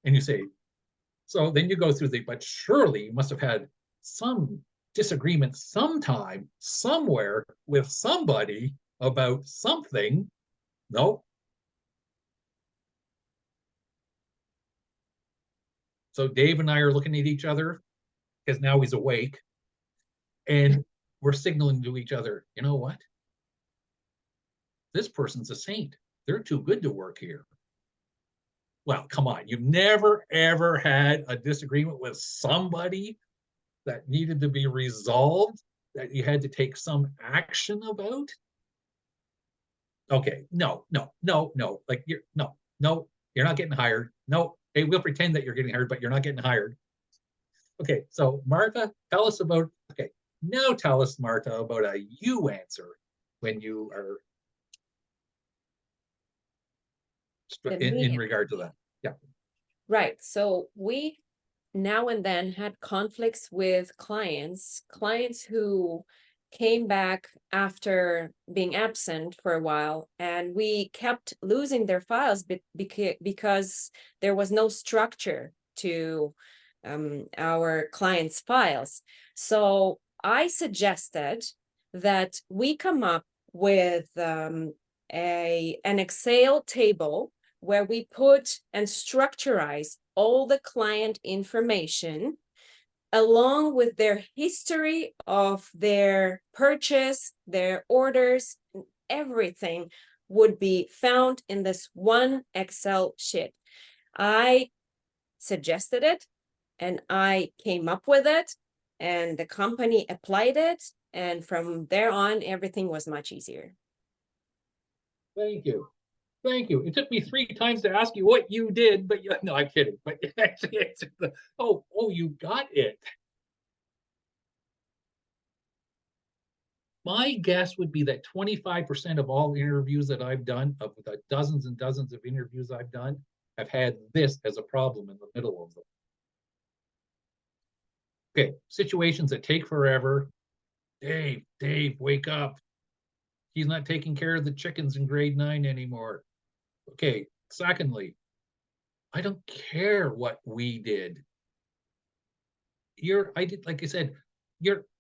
And you say, so then you go through but surely you must have had some disagreement sometime, somewhere with somebody about something. No. So Dave and I are looking at each other, because now he's awake, and we're signaling to each other, you know what? This person's a saint. They're too good to work here. Well, come on. You've never, ever had a disagreement with somebody that needed to be resolved, that you had to take some action about? Okay, no. Like, you're not getting hired. No, Hey, we'll pretend that you're getting hired, but you're not getting hired. Okay, so Martha, tell us about, okay, now tell us, Martha, about a you answer when you are in regard to that. Yeah. Right. So we now and then had conflicts with clients who came back after being absent for a while, and we kept losing their files because there was no structure to our clients' files. So I suggested that we come up with an Excel table where we put and structurize all the client information along with their history of their purchase, their orders, everything would be found in this one Excel sheet. I suggested it and I came up with it, and the company applied it. And from there on, everything was much easier. Thank you. Thank you. It took me 3 times to ask you what you did, but no, I'm kidding. But you actually answered the, oh, you got it. My guess would be that 25% of all interviews that I've done, of the dozens and dozens of interviews I've done, have had this as a problem in the middle of them. Okay, situations that take forever. Dave, wake up. He's not taking care of the chickens in grade 9 anymore. Okay, secondly, I don't care what we did. I did, like I said,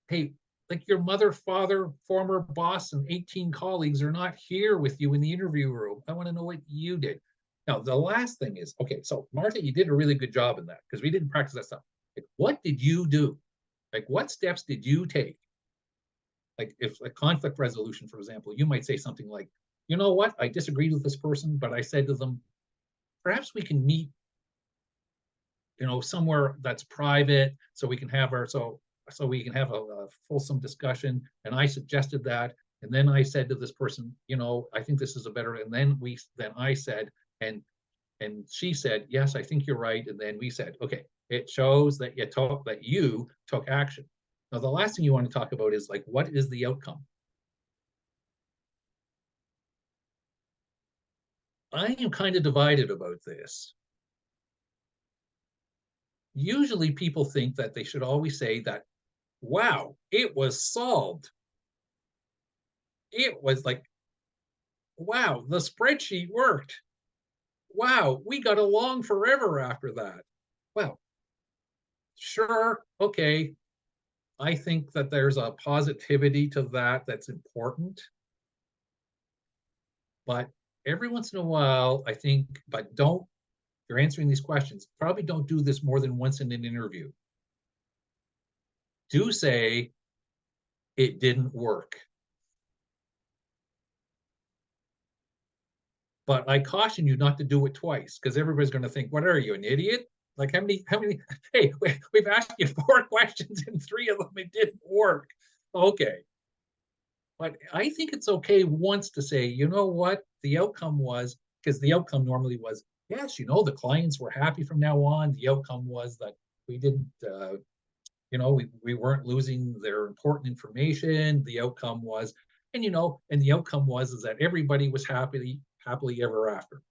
hey, like your mother, father, former boss, and 18 colleagues are not here with you in the interview room. I want to know what you did. Now, the last thing is, okay, so Martha, you did a really good job in that because we didn't practice that stuff. Like, what did you do? Like, what steps did you take? Like, if a conflict resolution, for example, you might say something like, you know what, I disagreed with this person, but I said to them, perhaps we can meet, somewhere that's private so we can have a fulsome discussion. And I suggested that. And then I said to this person, I think this is a better, and then I said, and she said, yes, I think you're right. And then we said, okay, it shows that you took action. Now, the last thing you want to talk about is like, what is the outcome? I am kind of divided about this. Usually people think that they should always say that, wow, it was solved. It was like, wow, the spreadsheet worked. Wow, we got along forever after that. Well, sure, okay. I think that there's a positivity to that that's important. But every once in a while, I think, you're answering these questions, probably don't do this more than once in an interview. Do say, it didn't work. But I caution you not to do it twice, because everybody's going to think, what are you, an idiot? Like how many, hey, we've asked you 4 questions and 3 of them, it didn't work. Okay. But I think it's okay once to say, you know what, the outcome was, because the outcome normally was, yes, the clients were happy from now on. The outcome was that we didn't, we weren't losing their important information. The outcome was, and the outcome was is that everybody was happily ever after.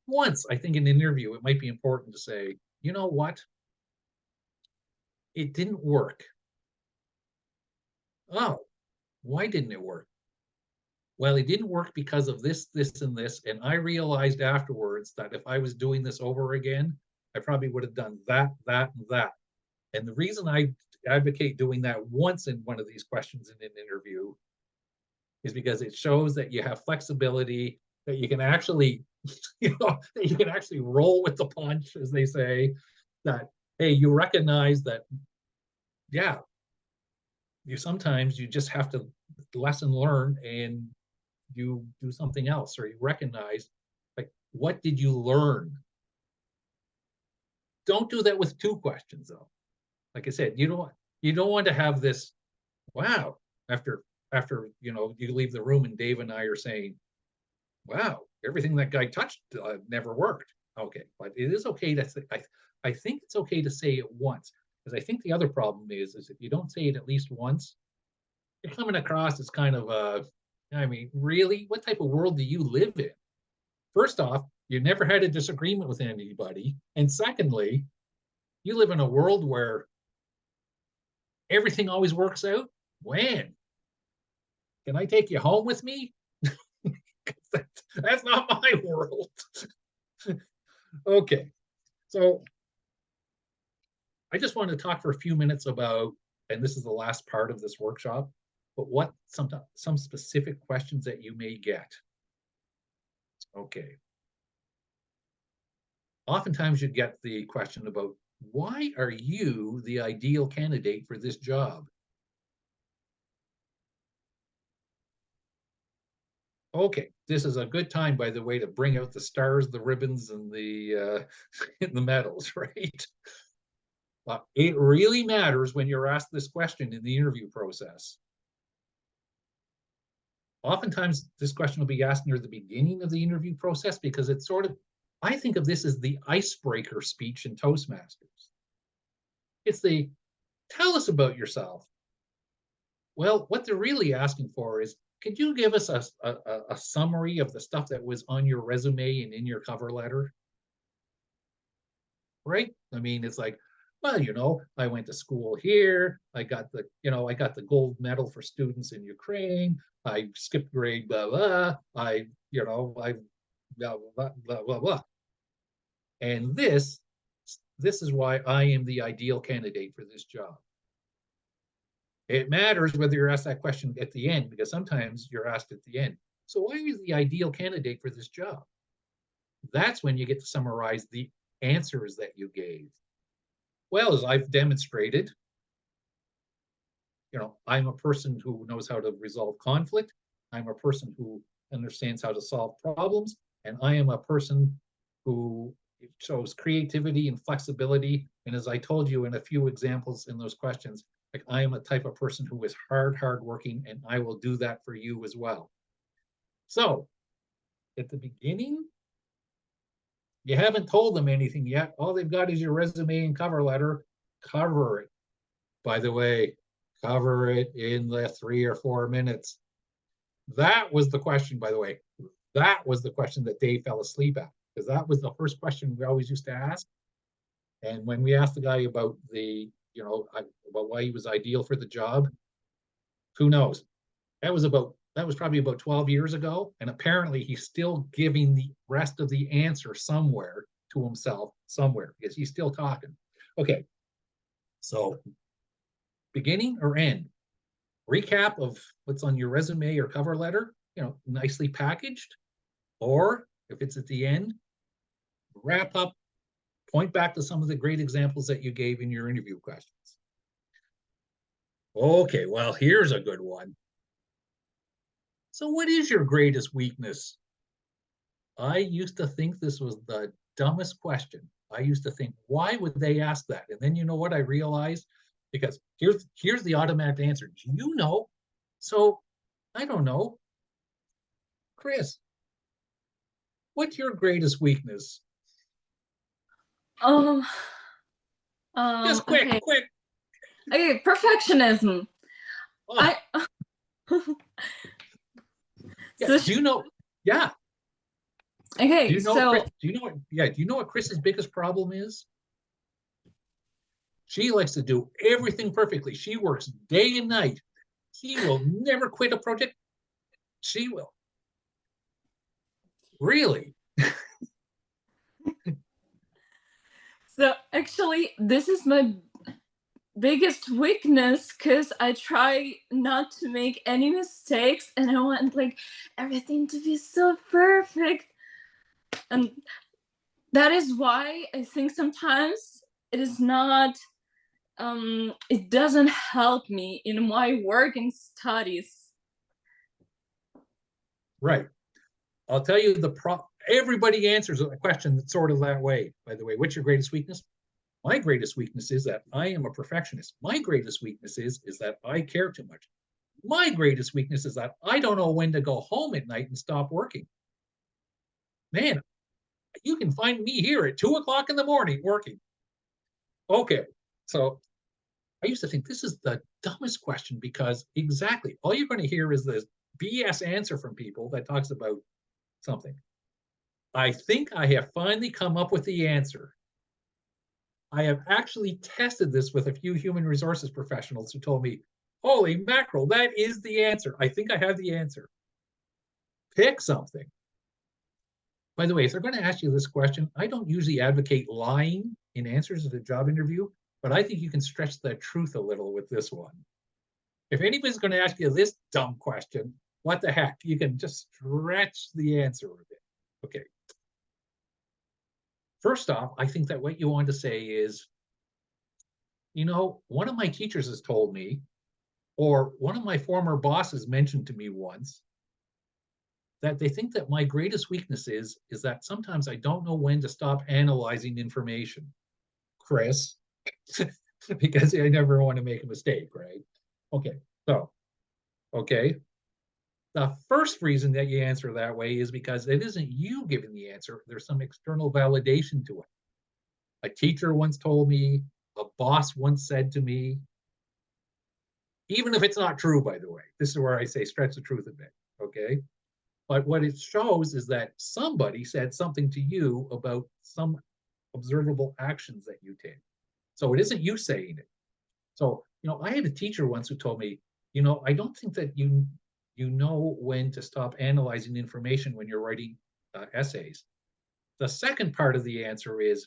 Once, I think in an interview, it might be important to say, you know what? It didn't work. Oh, why didn't it work? Well, it didn't work because of this, this, and this. And I realized afterwards that if I was doing this over again, I probably would have done that, that, and that. And the reason I advocate doing that once in one of these questions in an interview is because it shows that you have flexibility, that you can actually, that you can actually roll with the punch, as they say, that, hey, you recognize that, yeah, sometimes you just have to lesson learn and you do something else, or you recognize, like, what did you learn? Don't do that with 2 questions, though. Like I said, you don't want to have this, wow, after you leave the room and Dave and I are saying, wow, everything that guy touched never worked. Okay, but it is okay to say, I think it's okay to say it once, because I think the other problem is if you don't say it at least once, you're coming across as kind of I mean, really, what type of world do you live in? First off, you never had a disagreement with anybody. And secondly, you live in a world where everything always works out. When? Can I take you home with me? That's not my world. Okay, so I just want to talk for a few minutes about, and this is the last part of this workshop, but what some specific questions that you may get. Okay. Oftentimes you get the question about, why are you the ideal candidate for this job? Okay, this is a good time, by the way, to bring out the stars, the ribbons, and the the medals, right? It really matters when you're asked this question in the interview process. Oftentimes, this question will be asked near the beginning of the interview process because it's sort of, I think of this as the icebreaker speech in Toastmasters. It's the, tell us about yourself. Well, what they're really asking for is, could you give us a summary of the stuff that was on your resume and in your cover letter? Right? I mean, it's like, well, you know, I went to school here. I got the, you know, I got the gold medal for students in Ukraine. I skipped grade, blah, blah. I, you know, I, blah, blah, blah, blah, blah. And this is why I am the ideal candidate for this job. It matters whether you're asked that question at the end, because sometimes you're asked at the end. So why are you the ideal candidate for this job? That's when you get to summarize the answers that you gave. Well, as I've demonstrated, you know, I'm a person who knows how to resolve conflict. I'm a person who understands how to solve problems. And I am a person who shows creativity and flexibility. And as I told you in a few examples in those questions, like, I am a type of person who is hardworking, and I will do that for you as well. So at the beginning, you haven't told them anything yet. All they've got is your resume and cover letter. Cover it. By the way, cover it in the 3 or 4 minutes. That was the question, by the way. That was the question that Dave fell asleep at, because that was the first question we always used to ask. And when we asked the guy about the, you know, about why he was ideal for the job, who knows? That was probably about 12 years ago. And apparently he's still giving the rest of the answer somewhere to himself, somewhere, because he's still talking. Okay. So beginning or end? Recap of what's on your resume or cover letter, you know, nicely packaged. Or if it's at the end, wrap up, point back to some of the great examples that you gave in your interview questions. Okay, well, here's a good one. So what is your greatest weakness? I used to think this was the dumbest question. I used to think, why would they ask that? And then you know what I realized? Because here's the automatic answer. Do you know? So I don't know. Chris, what's your greatest weakness? Just quick, Okay. quick. Okay, perfectionism. Oh, yeah, So do you know? Yeah. okay, Do you know? so Do you know what? Yeah. Do you know what Chris's biggest problem is? She likes to do everything perfectly. She works day and night. She will never quit a project. She will. Really? so actually this is my biggest weakness, because I try not to make any mistakes and I want like everything to be so perfect. And that is why I think sometimes it is not it doesn't help me in my work and studies. Right. I'll tell you everybody answers a question that's sort of that way, by the way. What's your greatest weakness? My greatest weakness is that I am a perfectionist. My greatest weakness is that I care too much. My greatest weakness is that I don't know when to go home at night and stop working. man, you can find me here at 2 o'clock in the morning working. Okay, so I used to think this is the dumbest question because exactly all you're going to hear is this BS answer from people that talks about something. I think I have finally come up with the answer. I have actually tested this with a few human resources professionals who told me, holy mackerel, that is the answer. I think I have the answer. Pick something. By the way, if they're going to ask you this question, I don't usually advocate lying in answers at a job interview, but I think you can stretch the truth a little with this one. If anybody's going to ask you this dumb question, what the heck? You can just stretch the answer a bit. Okay. First off, I think that what you want to say is, you know, one of my teachers has told me, or one of my former bosses mentioned to me once, that they think that my greatest weakness is that sometimes I don't know when to stop analyzing information. Chris, because I never want to make a mistake, right? Okay, so, okay. The first reason that you answer that way is because it isn't you giving the answer. There's some external validation to it. A teacher once told me, a boss once said to me, even if it's not true, by the way, this is where I say stretch the truth a bit, okay? But what it shows is that somebody said something to you about some observable actions that you take. So it isn't you saying it. So, you know, I had a teacher once who told me, you know, I don't think that you know when to stop analyzing information when you're writing essays. The second part of the answer is,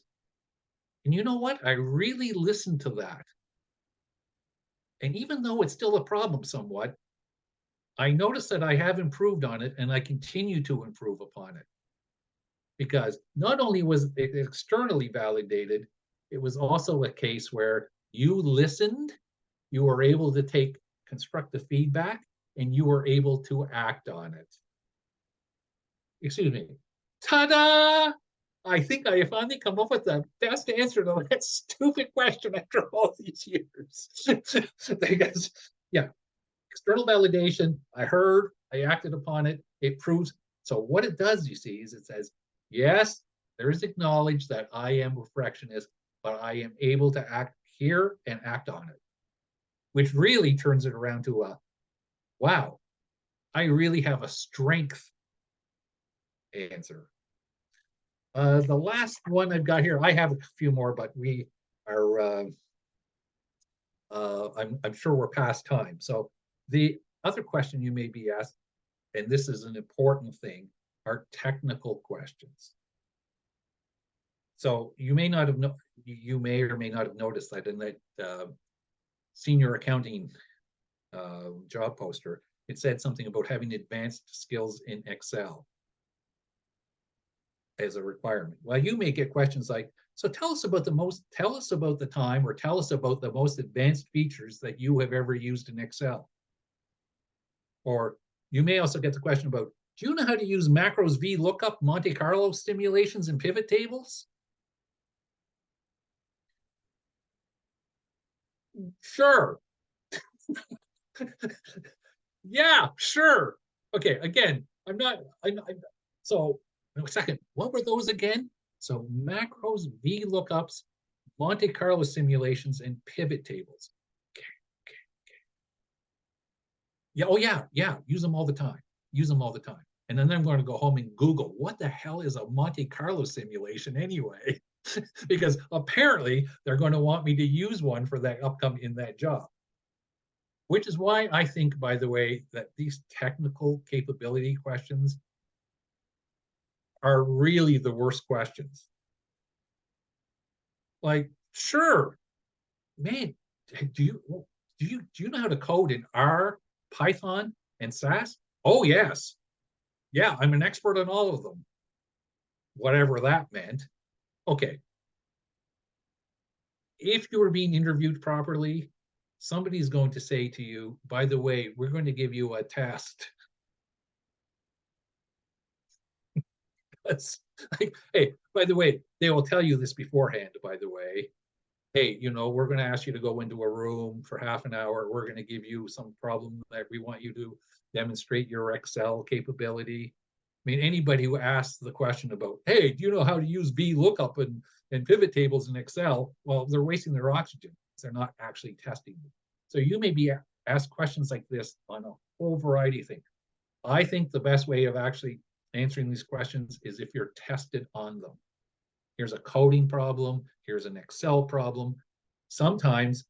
and you know what? I really listened to that. And even though it's still a problem somewhat, I noticed that I have improved on it and I continue to improve upon it. Because not only was it externally validated, it was also a case where you listened, you were able to take constructive feedback, and you were able to act on it. Excuse me. Ta-da! I think I have finally come up with the best answer to that stupid question after all these years. Because, yeah, external validation, I heard, I acted upon it, it proves. So what it does, you see, is it says, yes, there is acknowledged that I am a perfectionist, but I am able to act here and act on it, which really turns it around to a, wow, I really have a strength answer. The last one I've got here, I have a few more, but we are, I'm sure we're past time. So the other question you may be asked, and this is an important thing, are technical questions. So you may not have you may or may not have noticed that in that senior accounting job poster, it said something about having advanced skills in Excel as a requirement. Well, you may get questions like, so tell us about the time, or tell us about the most advanced features that you have ever used in Excel. Or you may also get the question about, do you know how to use macros, VLOOKUP, Monte Carlo simulations, and pivot tables? Sure. Yeah, sure. Okay, again, so no, second, what were those again? So macros, VLOOKUPs, Monte Carlo simulations, and pivot tables. Okay. Yeah, oh yeah, use them all the time. Use them all the time. And then I'm going to go home and Google, what the hell is a Monte Carlo simulation anyway? Because apparently they're going to want me to use one for that upcoming in that job. Which is why I think, by the way, that these technical capability questions are really the worst questions. Like, sure, man, do you know how to code in R, Python, and SAS? Oh yes, yeah, I'm an expert on all of them. Whatever that meant. Okay. If you were being interviewed properly, somebody's going to say to you, by the way, we're going to give you a test. It's like, hey, by the way, they will tell you this beforehand, by the way. Hey, you know, we're going to ask you to go into a room for half an hour. We're going to give you some problem that we want you to demonstrate your Excel capability. mean, anybody who asks the question about, hey, do you know how to use VLOOKUP and pivot tables in Excel? Well, they're wasting their oxygen. They're not actually testing them. So you may be asked questions like this on a whole variety of things. I think the best way of actually answering these questions is if you're tested on them. Here's a coding problem. Here's an Excel problem. Sometimes,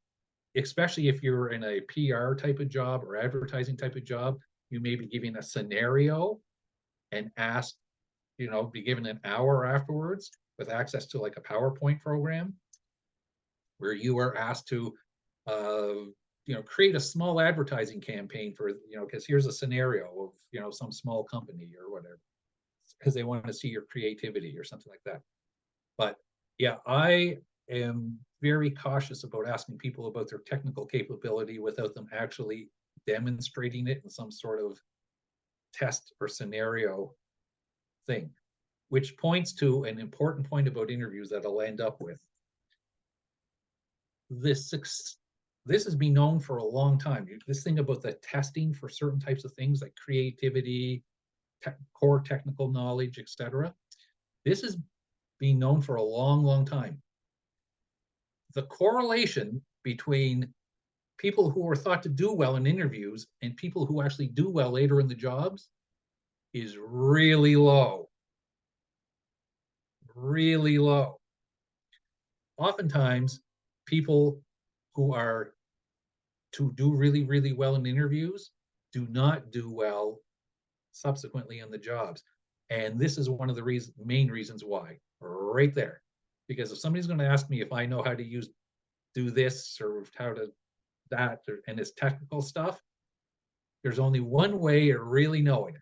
especially if you're in a PR type of job or advertising type of job, you may be given a scenario and asked, be given an hour afterwards with access to like a PowerPoint program where you are asked to, create a small advertising campaign for, because here's a scenario of, some small company or whatever, because they want to see your creativity or something like that. But yeah, I am very cautious about asking people about their technical capability without them actually demonstrating it in some sort of test or scenario thing, which points to an important point about interviews that I'll end up with. This has been known for a long time. This thing about the testing for certain types of things like creativity, core technical knowledge, etc. This has been known for a long, long time. The correlation between people who are thought to do well in interviews and people who actually do well later in the jobs is really low. Really low. Oftentimes, people who are to do really, really well in interviews do not do well subsequently in the jobs. And this is one of the main reasons why, right there. Because if somebody's going to ask me if I know how to do this or how to that, and it's technical stuff, there's only one way of really knowing it.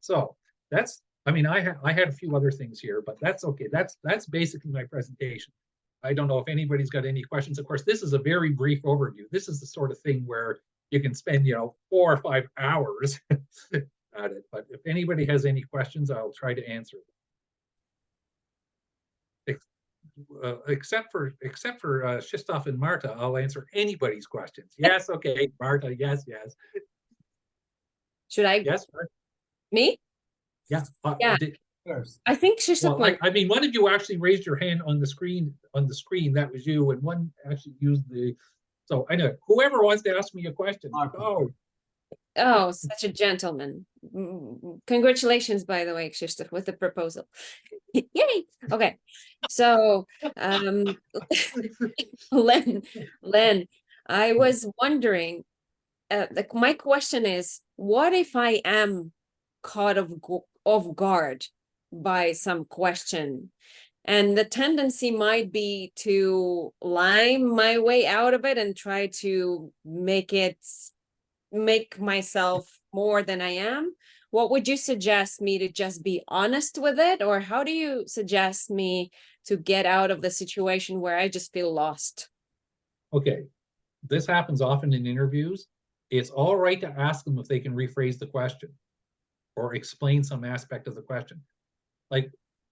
So that's, I had a few other things here, but that's okay. That's basically my presentation. I don't know if anybody's got any questions. Of course, this is a very brief overview. This is the sort of thing where you can spend, 4 or 5 hours at it. But if anybody has any questions, I'll try to answer them. Except for Shistov and Marta, I'll answer anybody's questions. Yes, okay, Marta, yes. Should I? Yes, Marta? Me? Yeah. Yeah. First. I think Shistov. Well, one of you actually raised your hand on the screen. That was you, and one actually used the. So I know whoever wants to ask me a question. Oh, such a gentleman. Congratulations, by the way, Krzysztof, with the proposal. Yay. Okay. So, Len, I was wondering, my question is, what if I am caught off guard by some question? And the tendency might be to lime my way out of it and try to make myself more than I am. What would you suggest me to just be honest with it? Or how do you suggest me to get out of the situation where I just feel lost? Okay, this happens often in interviews. It's all right to ask them if they can rephrase the question or explain some aspect of the question. Like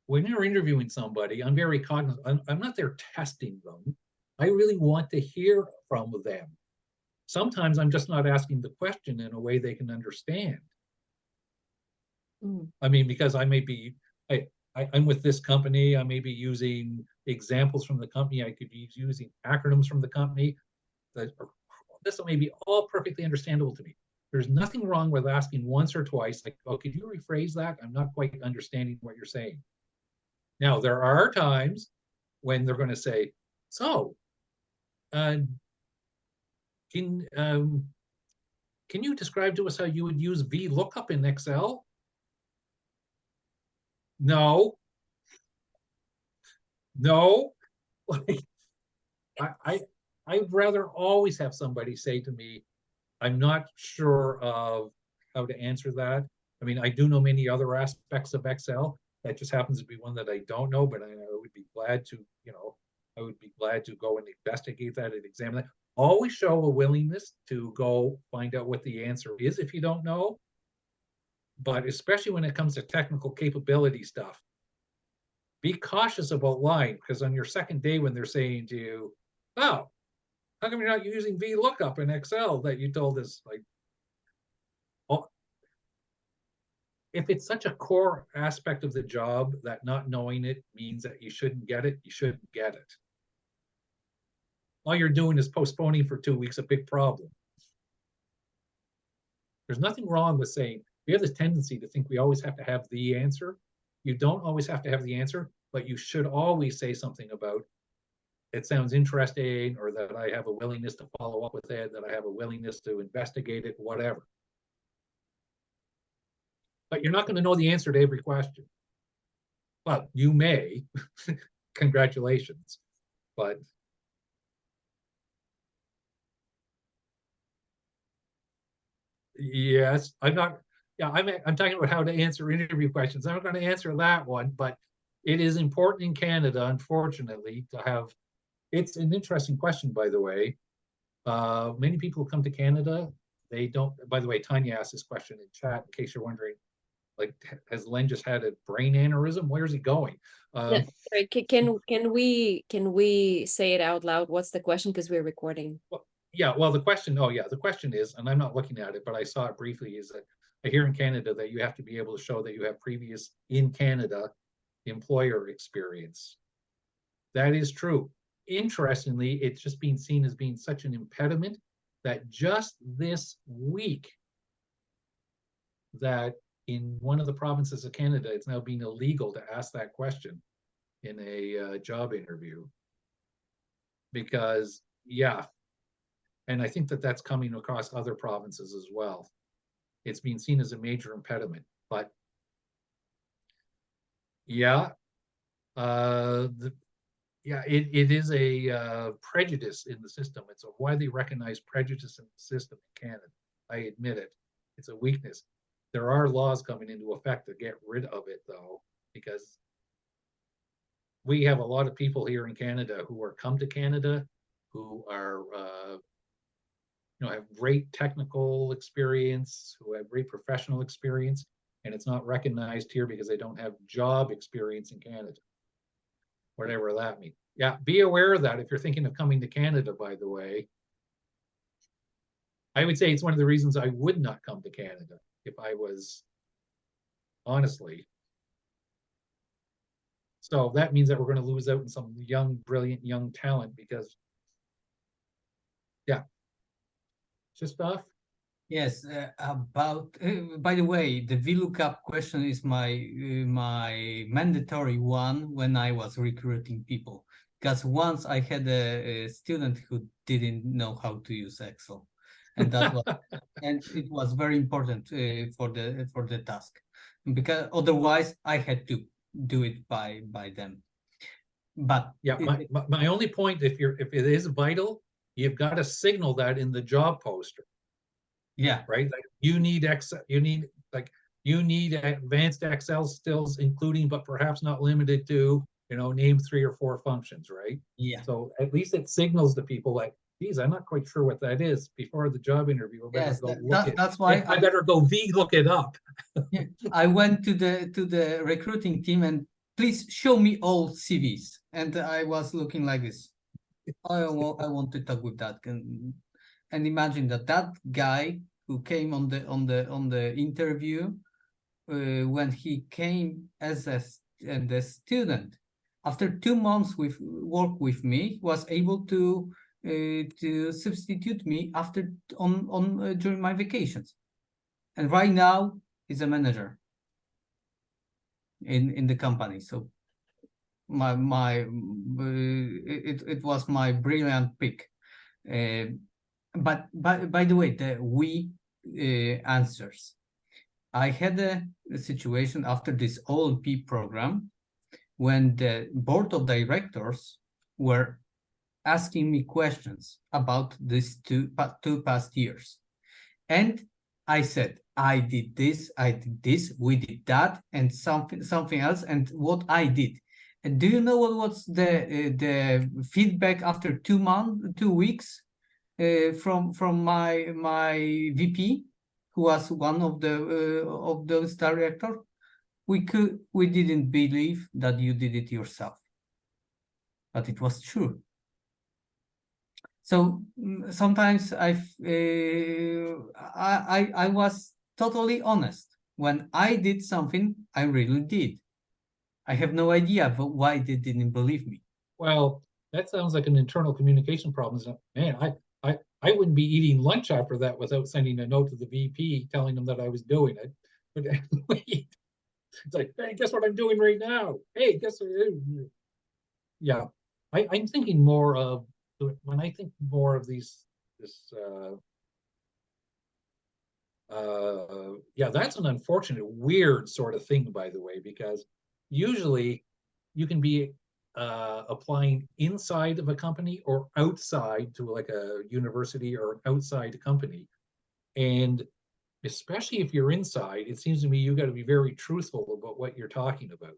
when you're interviewing somebody, I'm very cognizant. I'm not there testing them. I really want to hear from them. Sometimes I'm just not asking the question in a way they can understand. Because I may be, I'm with this company, I may be using examples from the company, I could be using acronyms from the company. This may be all perfectly understandable to me. There's nothing wrong with asking once or twice, like, oh, could you rephrase that? I'm not quite understanding what you're saying. Now, there are times when they're going to say, so, can you describe to us how you would use VLOOKUP in Excel? No. I'd rather always have somebody say to me, I'm not sure of how to answer that. I do know many other aspects of Excel. That just happens to be one that I don't know, but I would be glad to, go and investigate that and examine that. Always show a willingness to go find out what the answer is if you don't know. But especially when it comes to technical capability stuff, be cautious about lying, because on your second day when they're saying to you, oh, how come you're not using VLOOKUP in Excel that you told us? Like, if it's such a core aspect of the job that not knowing it means that you shouldn't get it, you shouldn't get it. All you're doing is postponing for 2 weeks a big problem. There's nothing wrong with saying, we have this tendency to think we always have to have the answer. You don't always have to have the answer, but you should always say something about, it sounds interesting, or that I have a willingness to follow up with it, that I have a willingness to investigate it, whatever. But you're not going to know the answer to every question. Well, you may, congratulations, but yes, I'm not, yeah, I'm talking about how to answer interview questions. I'm not going to answer that one, but it is important in Canada, unfortunately, to have, it's an interesting question, by the way. Many people come to Canada, they don't, by the way, Tanya asked this question in chat, in case you're wondering, like, has Len just had a brain aneurysm? Where's he going? Yeah, sorry, can we say it out loud? What's the question? Because we're recording. Well, yeah, well, the question, oh yeah, the question is, and I'm not looking at it, but I saw it briefly, is that I hear in Canada that you have to be able to show that you have previous in Canada employer experience. That is true. Interestingly, it's just being seen as being such an impediment that just this week, that in one of the provinces of Canada, it's now being illegal to ask that question in a job interview. Because, yeah, and I think that that's coming across other provinces as well. It's being seen as a major impediment, but yeah, it is a prejudice in the system. It's a widely recognized prejudice in the system in Canada. I admit it. It's a weakness. There are laws coming into effect to get rid of it, though, because we have a lot of people here in Canada who are come to Canada, who are have great technical experience, who have great professional experience, and it's not recognized here because they don't have job experience in Canada, whatever that means. Yeah, be aware of that if you're thinking of coming to Canada, by the way. I would say it's one of the reasons I would not come to Canada if I was, honestly. So that means that we're going to lose out on some young, brilliant young talent because, yeah, Christoph? Yes, about, by the way, the VLOOKUP question is my my mandatory one when I was recruiting people, because once I had a student who didn't know how to use Excel, and that was and it was very important for the task, because otherwise I had to do it by them. But yeah, my only point, if it is vital, you've got to signal that in the job poster. Yeah, right? Like you need Excel, you need advanced Excel skills, including but perhaps not limited to, name 3 or 4 functions, right? yeah. So at least it signals to people like, geez, I'm not quite sure what that is before the job interview. Yes, that's why I better go look it up. Yeah, I went to the recruiting team and please show me all CVs, and I was looking like this. I want to talk with that. And imagine that guy who came on the interview, when he came as a student, after 2 months with work with me, was able to substitute me during my vacations, and right now he's a manager in the company. So it was my brilliant pick. But by the way, the answers. I had a situation after this OLP program when the board of directors were asking me questions about these two past years. And I said, I did this, we did that, and something else, and what I did. And do you know what was the feedback after 2 weeks? From my VP, who was one of those directors, we didn't believe that you did it yourself, but it was true. So sometimes I was totally honest when I did something, I really did. I have no idea why they didn't believe me. Well, that sounds like an internal communication problem. So, man, I wouldn't be eating lunch after that without sending a note to the VP telling them that I was doing it. But anyway, it's like, hey, guess what I'm doing right now? Hey, guess what? Yeah, I'm thinking more of when I think more of this yeah, that's an unfortunate, weird sort of thing, by the way, because usually you can be applying inside of a company or outside to like a university or outside company. And especially if you're inside, it seems to me you got to be very truthful about what you're talking about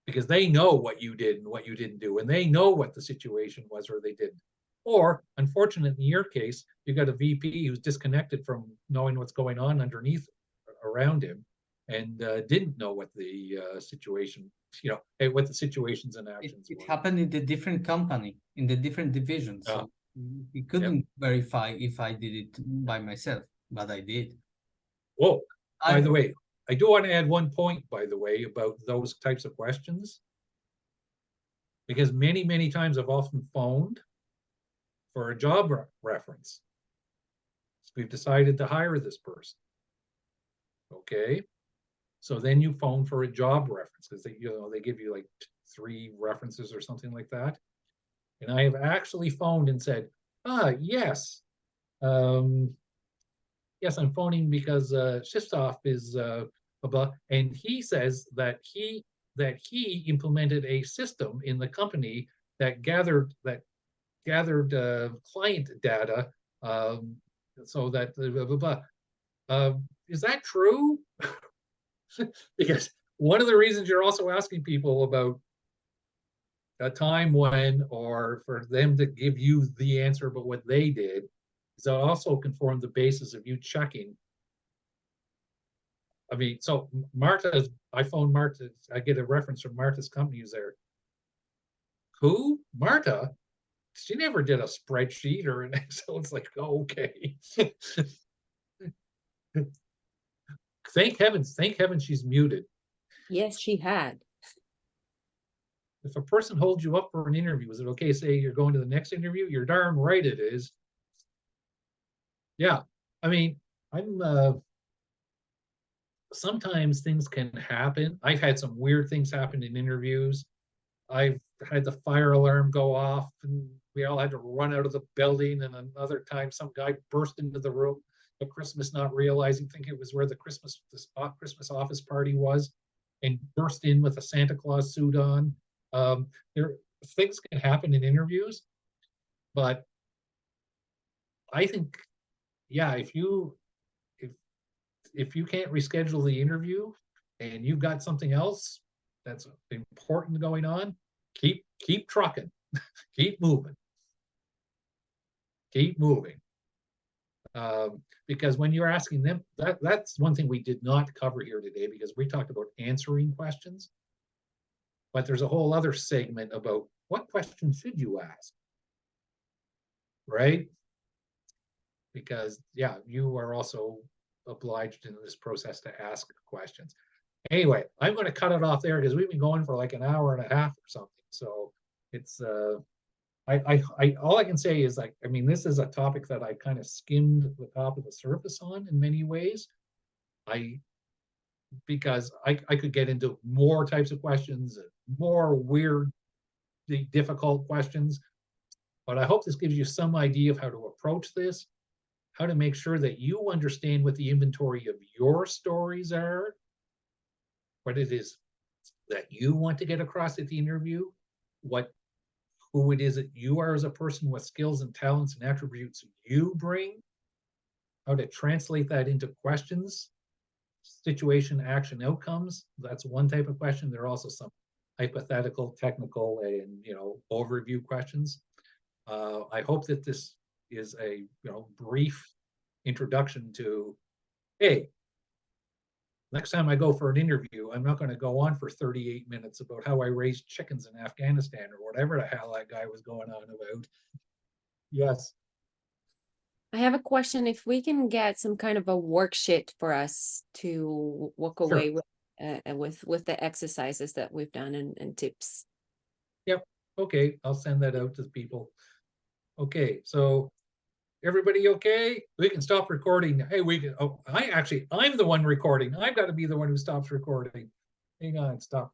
because they know what you did and what you didn't do, and they know what the situation was or they didn't. Or, unfortunately, in your case, you got a VP who's disconnected from knowing what's going on underneath around him and didn't know what the situation, what the situations and actions It were. happened in the different company, in the different divisions. So we couldn't verify if I did it by myself, but I did. Whoa, by the I way, I do want to add one point, by the way, about those types of questions. Because many, many times I've often phoned for a job reference. So we've decided to hire this person. Okay. So then you phone for a job reference because they give you like 3 references or something like that. And I have actually phoned and said, yes. Yes, I'm phoning because Shistoff is blah, blah. And he says that he implemented a system in the company that gathered client data so that blah, blah, blah. Is that true? Because one of the reasons you're also asking people about a time when, or for them to give you the answer about what they did, is that also can form the basis of you checking. I mean, so I phone Marta, I get a reference from Marta's company who's there. Who? Marta? She never did a spreadsheet or an Excel. It's like, oh, okay. Thank heaven she's muted. Yes, she had. If a person holds you up for an interview, is it okay to say you're going to the next interview? You're darn right it is. Yeah, I mean, sometimes things can happen. I've had some weird things happen in interviews. I've had the fire alarm go off and we all had to run out of the building. And another time some guy burst into the room at Christmas, not realizing, thinking it was where the Christmas office party was, and burst in with a Santa Claus suit on. Things can happen in interviews, but I think, yeah, if you can't reschedule the interview and you've got something else that's important going on, keep trucking, keep moving. Because when you're asking them, that's one thing we did not cover here today, because we talked about answering questions, but there's a whole other segment about what question should you ask, right? Because yeah, you are also obliged in this process to ask questions. Anyway, I'm going to cut it off there because we've been going for like an hour and a half or something. So it's all I can say is, like, I mean, this is a topic that I kind of skimmed the top of the surface on in many ways. Because I could get into more types of questions, more weird, difficult questions, but I hope this gives you some idea of how to approach this, how to make sure that you understand what the inventory of your stories are, what it is that you want to get across at the interview, who it is that you are as a person, what skills and talents and attributes you bring, how to translate that into questions, situation, action, outcomes. That's one type of question. There are also some hypothetical, technical, and overview questions. I hope that this is a brief introduction to, hey, next time I go for an interview, I'm not going to go on for 38 minutes about how I raised chickens in Afghanistan or whatever the hell that guy was going on about. Yes. I have a question. If we can get some kind of a worksheet for us to walk Sure. away with the exercises that we've done and tips. Yep. Okay, I'll send that out to people. Okay, so everybody okay? We can stop recording. Hey, we can. Oh, I'm the one recording. I've got to be the one who stops recording. Hang on, stop.